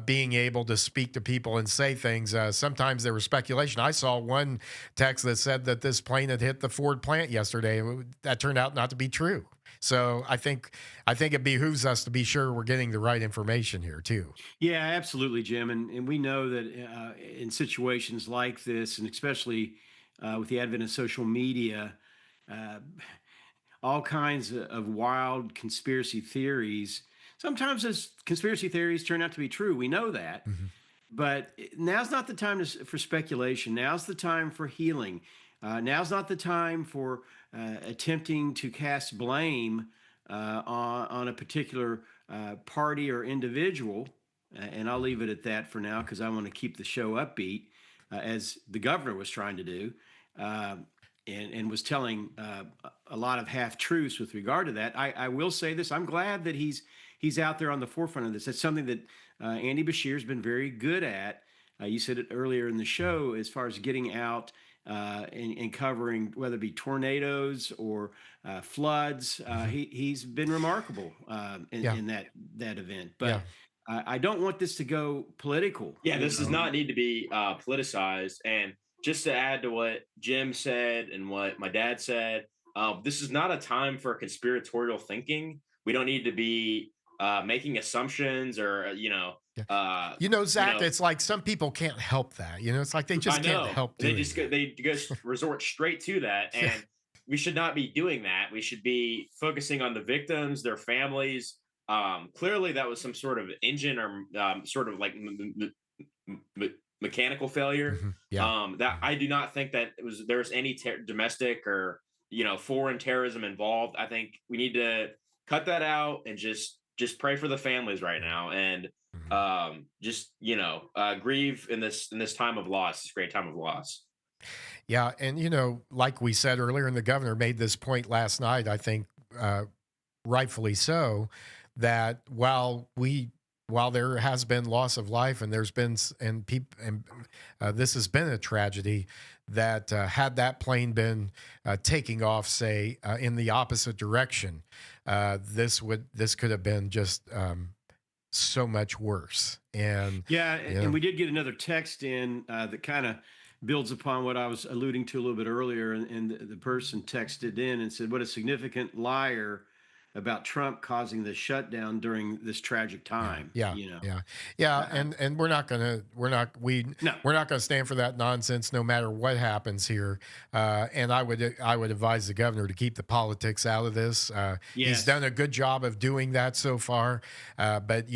S1: being able to speak to people and say things. Sometimes there was speculation. I saw one text that said that this plane had hit the Ford plant yesterday. That turned out not to be true. So I think it behooves us to be sure we're getting the right information here too.
S6: Yeah, absolutely, Jim. And we know that in situations like this, and especially with the advent of social media, all kinds of wild conspiracy theories. Sometimes those conspiracy theories turn out to be true. We know that. Mm-hmm. But now's not the time for speculation. Now's the time for healing. Now's not the time for attempting to cast blame on a particular party or individual. And I'll leave it at that for now, because I want to keep the show upbeat, as the governor was trying to do. And was telling a lot of half-truths with regard to that. I will say this. I'm glad that he's out there on the forefront of this. That's something that Andy Bashir's been very good at. You said it earlier in the show, as far as getting out and covering, whether it be tornadoes or floods. He's been remarkable in that event. But yeah. I don't want this to go political.
S7: Yeah, this does not need to be politicized. And just to add to what Jim said and what my dad said, this is not a time for conspiratorial thinking. We don't need to be making assumptions or,
S1: Zach, it's like some people can't help that. It's like they just can't help doing
S7: they resort straight to that. And we should not be doing that. We should be focusing on the victims, their families. Clearly, that was some sort of engine or sort of like mechanical failure.
S1: Mm-hmm. Yeah.
S7: That I do not think that there's any domestic or foreign terrorism involved. I think we need to cut that out and just pray for the families right now, and grieve in this time of loss, this great time of loss.
S1: Yeah, and like we said earlier, and the governor made this point last night, I think rightfully so, that while we
S5: while there has been loss of life and there's been this has been a tragedy, that had that plane been taking off, say, in the opposite direction, this could have been just so much worse. And
S6: yeah, and we did get another text in that kind of builds upon what I was alluding to a little bit earlier. And the person texted in and said, "What a significant liar about Trump causing the shutdown during this tragic time."
S5: Yeah,
S6: You know,
S5: yeah, and we're not gonna stand for that nonsense, no matter what happens here. And I would advise the governor to keep the politics out of this. He's
S6: Yes.
S5: done a good job of doing that so far, but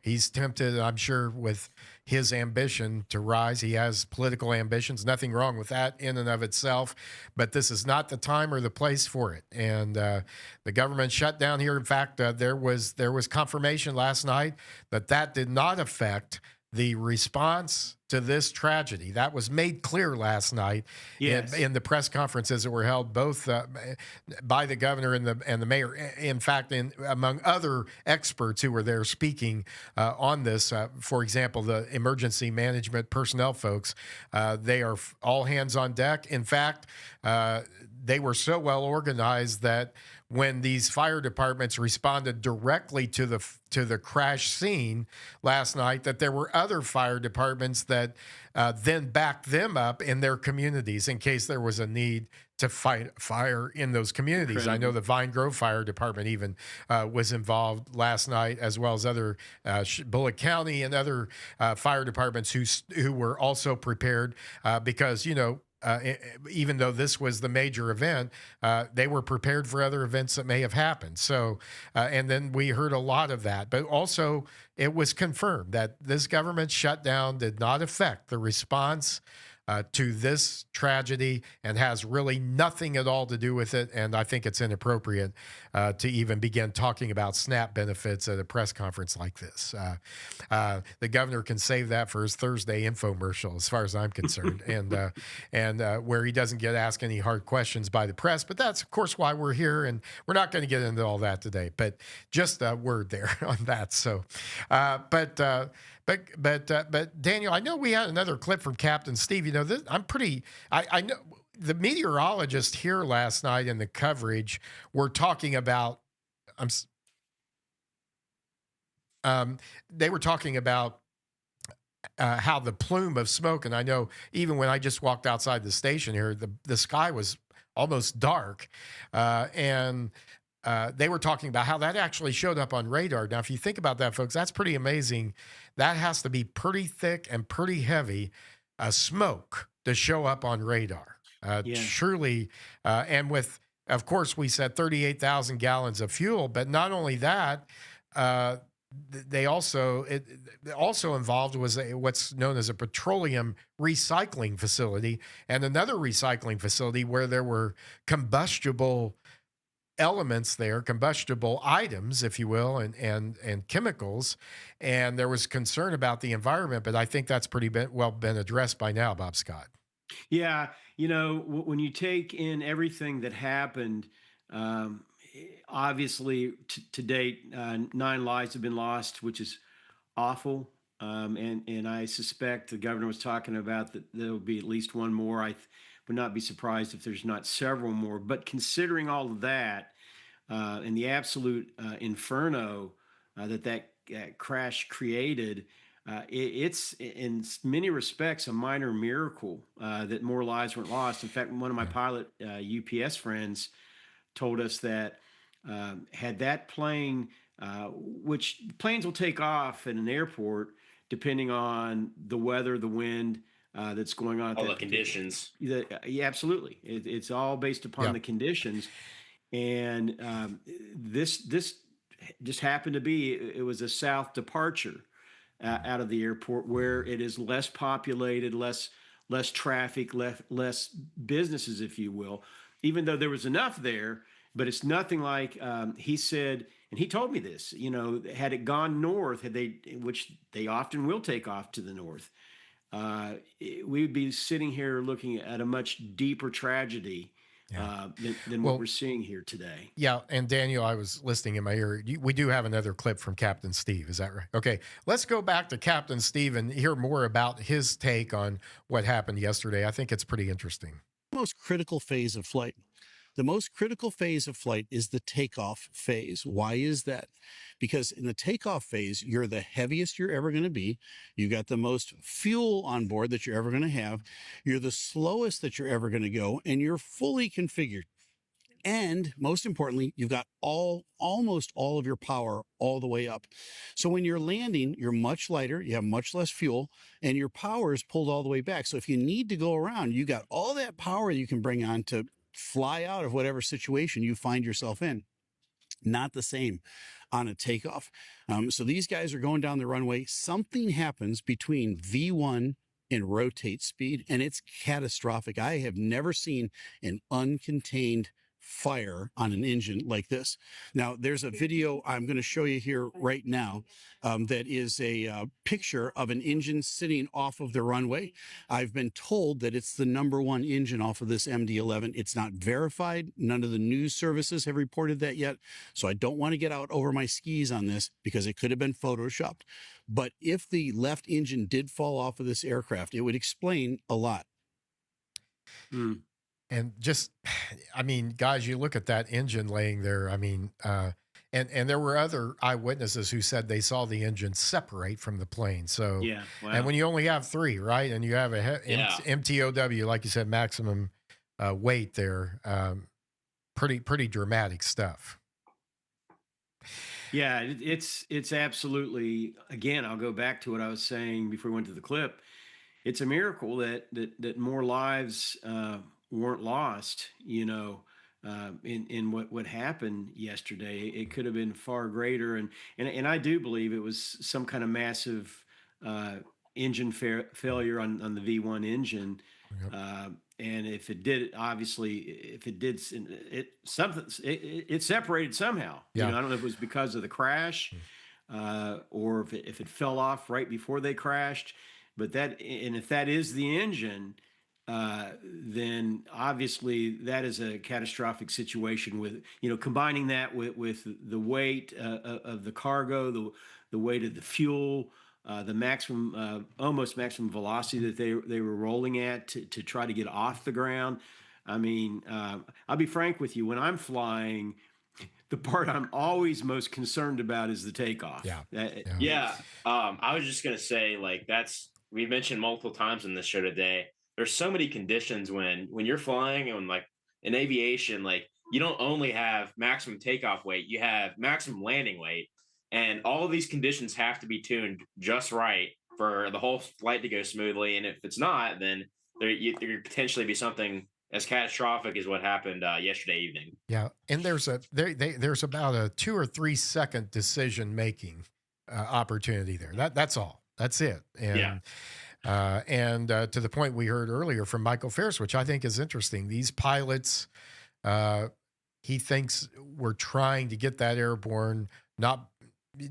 S5: he's tempted, I'm sure, with his ambition to rise. He has political ambitions. Nothing wrong with that in and of itself, but this is not the time or the place for it. And the government shutdown here. In fact, there was confirmation last night that did not affect the response to this tragedy. That was made clear last night in the press conferences that were held both by the governor and the mayor. In fact, among other experts who were there speaking on this, for example, the emergency management personnel folks, they are all hands on deck. In fact, they were so well organized that when these fire departments responded directly to the crash scene last night, that there were other fire departments that then backed them up in their communities in case there was a need to fight fire in those communities.
S6: Incredible.
S5: I know the Vine Grove Fire Department even was involved last night, as well as other Bullitt County and other fire departments who were also prepared because, even though this was the major event, they were prepared for other events that may have happened. So, and then we heard a lot of that. But also, it was confirmed that this government shutdown did not affect the response to this tragedy and has really nothing at all to do with it. And I think it's inappropriate to even begin talking about SNAP benefits at a press conference like this. The governor can save that for his Thursday infomercial, as far as I'm concerned, and where he doesn't get asked any hard questions by the press. But that's, of course, why we're here, and we're not going to get into all that today. But just a word there on that. So, but Daniel, I know we had another clip from Captain Steve. I know the meteorologists here last night in the coverage were talking about, they were talking about how the plume of smoke, and I know even when I just walked outside the station here, the sky was almost dark, and they were talking about how that actually showed up on radar. Now, if you think about that, folks, that's pretty amazing. That has to be pretty thick and pretty heavy smoke to show up on radar. Surely, and with, of course, we said 38,000 gallons of fuel, but not only that, they also involved was what's known as a petroleum recycling facility and another recycling facility where there were combustible elements there, combustible items, if you will, and chemicals, and there was concern about the environment. But I think that's pretty well been addressed by now, Bob Scott.
S6: Yeah, when you take in everything that happened, obviously to date, 9 lives have been lost, which is awful. And I suspect the governor was talking about that there will be at least one more. I would not be surprised if there's not several more. But considering all of that and the absolute inferno that crash created, it's in many respects a minor miracle that more lives weren't lost. In fact, one of my pilot UPS friends told us that had that plane, which planes will take off in an airport depending on the weather, the wind that's going on.
S7: All the conditions.
S6: Yeah, absolutely. It's all based upon the conditions. And this just happened to be, it was a south departure out of the airport where it is less populated, less traffic, less businesses, if you will, even though there was enough there. But it's nothing like, he said, and he told me this, had it gone north, which they often will take off to the north, we would be sitting here looking at a much deeper tragedy than what we're seeing here today.
S5: Yeah, and Daniel, I was listening in my ear. We do have another clip from Captain Steve. Is that right? Okay, let's go back to Captain Steve and hear more about his take on what happened yesterday. I think it's pretty interesting.
S8: Most critical phase of flight. The most critical phase of flight is the takeoff phase. Why is that? Because in the takeoff phase, you're the heaviest you're ever going to be. You got the most fuel on board that you're ever going to have. You're the slowest that you're ever going to go, and you're fully configured. And most importantly, you've got almost all of your power all the way up. So when you're landing, you're much lighter, you have much less fuel, and your power is pulled all the way back. So if you need to go around, you got all that power you can bring on to fly out of whatever situation you find yourself in. Not the same on a takeoff. So these guys are going down the runway. Something happens between V1 and rotate speed, and it's catastrophic. I have never seen an uncontained fire on an engine like this. Now, there's a video I'm going to show you here right now that is a picture of an engine sitting off of the runway. I've been told that it's the #1 engine off of this MD-11. It's not verified. None of the news services have reported that yet. So I don't want to get out over my skis on this because it could have been photoshopped. But if the left engine did fall off of this aircraft, it would explain a lot.
S5: And just, I mean, guys, you look at that engine laying there. I mean, and there were other eyewitnesses who said they saw the engine separate from the plane. So, and when you only have 3, right, and you have a MTOW, like you said, maximum weight there, pretty dramatic stuff.
S6: Yeah, it's absolutely. Again, I'll go back to what I was saying before we went to the clip. It's a miracle that more lives weren't lost, in what happened yesterday. It could have been far greater, and I do believe it was some kind of massive engine failure on the V1 engine. Yep. And if it did, obviously, it separated somehow.
S5: Yeah.
S6: I don't know if it was because of the crash, or if it fell off right before they crashed. But if that is the engine, then obviously that is a catastrophic situation with, combining that with the weight of the cargo, the weight of the fuel, the maximum, almost maximum velocity that they were rolling at to try to get off the ground. I mean, I'll be frank with you, when I'm flying, the part I'm always most concerned about is the takeoff.
S7: I was just going to say, we mentioned multiple times in this show today, there's so many conditions when you're flying, and like in aviation, like you don't only have maximum takeoff weight, you have maximum landing weight, and all of these conditions have to be tuned just right for the whole flight to go smoothly. And if it's not, then there could potentially be something as catastrophic as what happened yesterday evening.
S5: Yeah, and there's about a 2 or 3 second decision making opportunity there. That's all. That's it. And to the point we heard earlier from Michael Ferris, which I think is interesting. These pilots, he thinks we're trying to get that airborne, not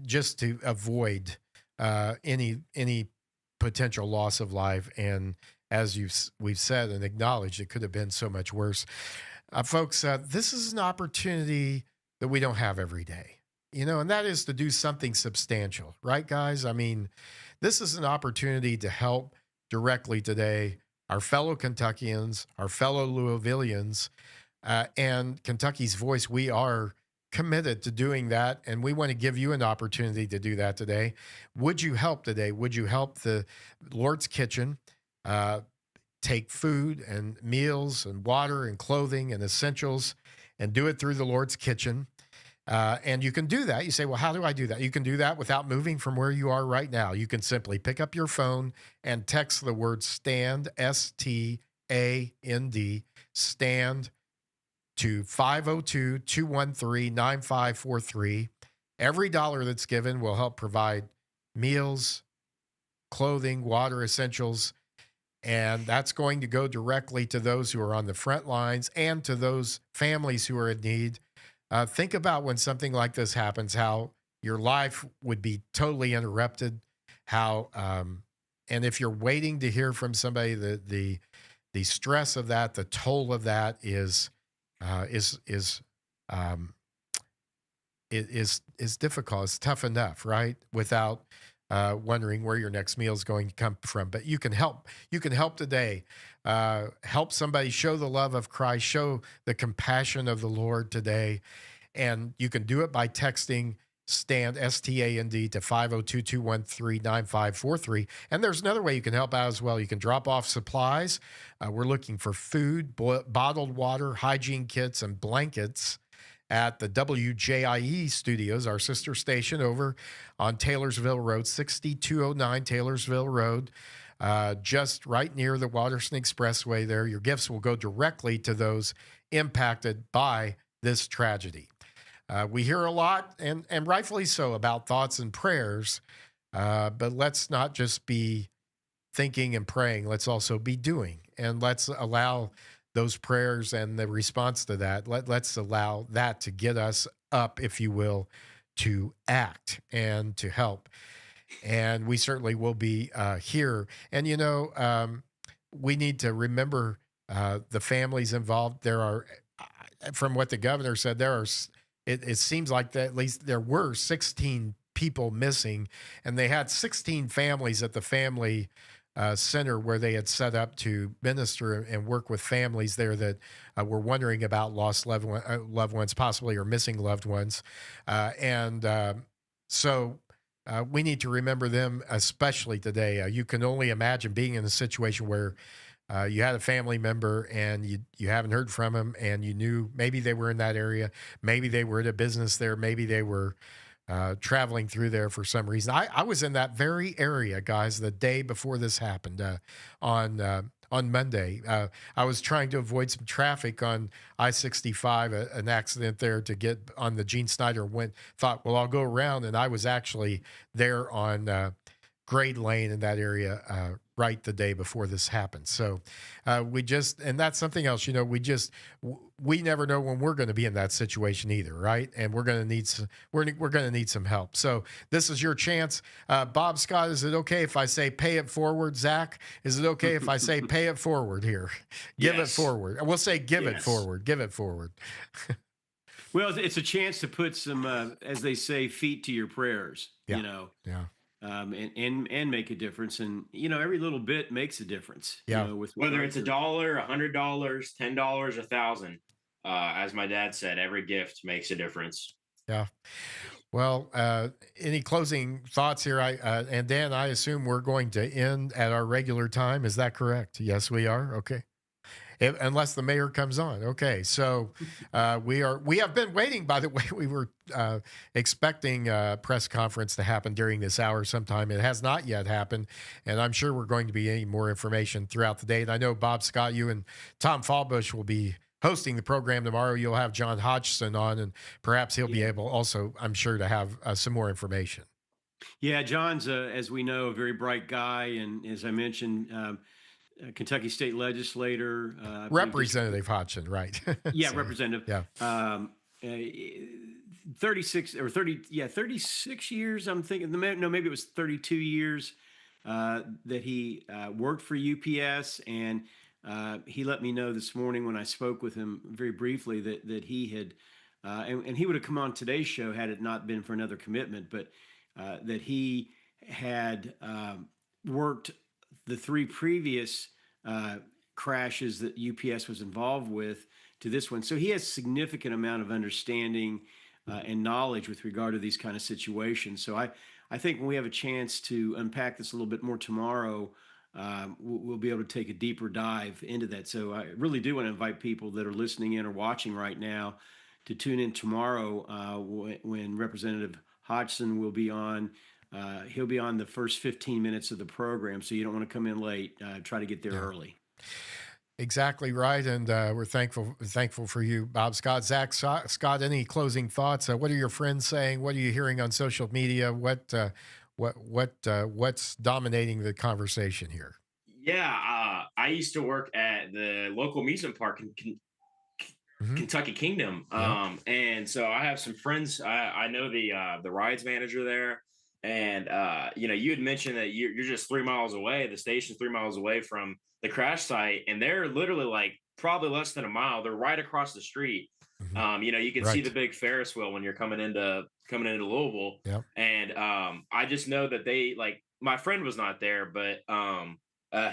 S5: just to avoid any potential loss of life. And as we've said and acknowledged, it could have been so much worse. Folks, this is an opportunity that we don't have every day, and that is to do something substantial, right, guys? I mean, this is an opportunity to help directly today our fellow Kentuckians, our fellow Louisvillians, and Kentucky's Voice. We are committed to doing that, and we want to give you an opportunity to do that today. Would you help today? Would you help the Lord's Kitchen take food and meals and water and clothing and essentials and do it through the Lord's Kitchen? And you can do that. You say, well, how do I do that? You can do that without moving from where you are right now. You can simply pick up your phone and text the word STAND, STAND, STAND, to 502-213-9543. Every dollar that's given will help provide meals, clothing, water, essentials, and that's going to go directly to those who are on the front lines and to those families who are in need. Think about when something like this happens, how your life would be totally interrupted, how, and if you're waiting to hear from somebody, the stress of that, the toll of that is is um, is difficult. It's tough enough, right? Without wondering where your next meal is going to come from. But you can help. You can help today. Help somebody show the love of Christ, show the compassion of the Lord today. And you can do it by texting STAND, STAND, to 502-213-9543. And there's another way you can help out as well. You can drop off supplies. We're looking for food, bottled water, hygiene kits, and blankets at the WJIE studios, our sister station over on Taylorsville Road, 6209 Taylorsville Road, just right near the Waterston Expressway there. Your gifts will go directly to those impacted by this tragedy. We hear a lot, and rightfully so, about thoughts and prayers, but let's not just be thinking and praying. Let's also be doing, and let's allow those prayers and the response to that, let's allow that to get us up, if you will, to act and to help. And we certainly will be here. And, we need to remember the families involved. There are, from what the governor said, it seems like that at least there were 16 people missing, and they had 16 families at the family center where they had set up to minister and work with families there that were wondering about lost loved ones, possibly, or missing loved ones. So we need to remember them, especially today. You can only imagine being in a situation where you had a family member and you haven't heard from them, and you knew maybe they were in that area, maybe they were at a business there, maybe they were traveling through there for some reason. I was in that very area, guys, the day before this happened on Monday. I was trying to avoid some traffic on I-65, an accident there to get on the Gene Snyder. Thought, well, I'll go around, and I was actually there on Grade Lane in that area right the day before this happened. So and that's something else, we never know when we're going to be in that situation either, right? And we're going to need some help. So this is your chance. Bob Scott, is it okay if I say pay it forward? Zach, is it okay if I say pay it forward here? Give it forward. We'll say give it forward. Give it forward.
S6: Well, it's a chance to put some, as they say, feet to your prayers,
S5: Yeah.
S6: and make a difference. And, every little bit makes a difference.
S5: Yeah.
S7: With whether it's $1, $100, $10, $1,000, as my dad said, every gift makes a difference.
S5: Yeah. Well, any closing thoughts here? And Dan, I assume we're going to end at our regular time. Is that correct? Yes, we are. Okay. Unless the mayor comes on. Okay, so we have been waiting, by the way. We were expecting a press conference to happen during this hour sometime. It has not yet happened, and I'm sure we're going to be getting more information throughout the day. And I know, Bob Scott, you and Tom Fallbush will be hosting the program tomorrow. You'll have John Hodgson on, and perhaps he'll be able also, I'm sure, to have some more information.
S6: Yeah, John's, as we know, a very bright guy, and as I mentioned, Kentucky state legislator,
S5: Representative Hodgson, right?
S6: Yeah, Representative.
S5: Yeah.
S6: 36 years. I'm thinking, no, maybe it was 32 years that he worked for UPS, and he let me know this morning when I spoke with him very briefly that he had, and he would have come on today's show had it not been for another commitment, but that he had worked the three previous crashes that UPS was involved with to this one. So he has significant amount of understanding and knowledge with regard to these kind of situations. So I think when we have a chance to unpack this a little bit more tomorrow, we'll be able to take a deeper dive into that. So I really do want to invite people that are listening in or watching right now to tune in tomorrow when Representative Hodgson will be on. He'll be on the first 15 minutes of the program, so you don't want to come in late. Try to get there early.
S5: Exactly right, and we're thankful for you, Bob Scott. Zach Scott, any closing thoughts? What are your friends saying? What are you hearing on social media? What's dominating the conversation here?
S7: Yeah, I used to work at the local amusement park in Kentucky Kingdom, and so I have some friends. I know the rides manager there. And, you had mentioned that you're just 3 miles away. The station's 3 miles away from the crash site, and they're literally like probably less than a mile. They're right across the street. You know, you can see the big Ferris wheel when you're coming into Louisville.
S5: Yep.
S7: And I just know that they, like, my friend was not there, but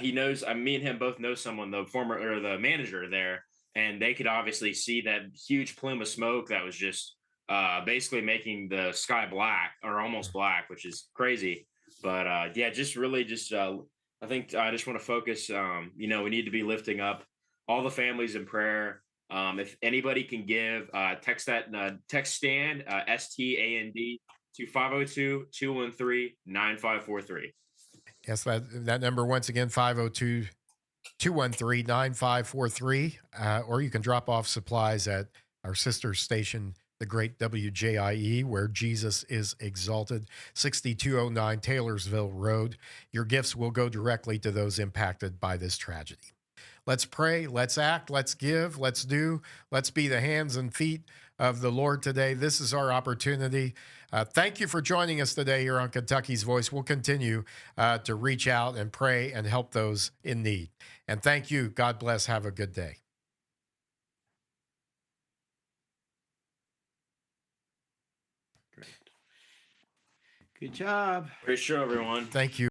S7: he knows. Me and him both know someone, the former or the manager there, and they could obviously see that huge plume of smoke that was just basically making the sky black or almost black, which is crazy. But yeah, just really just I think I just want to focus. You know, we need to be lifting up all the families in prayer. If anybody can give, text stand, STAND to 502-213-9543.
S5: Yes, that number once again, 502-213-9543. Or you can drop off supplies at our sister station, the great WJIE, where Jesus is exalted, 6209 Taylorsville Road. Your gifts will go directly to those impacted by this tragedy. Let's pray, let's act, let's give, let's do, let's be the hands and feet of the Lord today. This is our opportunity. Thank you for joining us today here on Kentucky's Voice. We'll continue to reach out and pray and help those in need. And thank you. God bless. Have a good day.
S6: Great job.
S7: Great show, everyone.
S5: Thank you.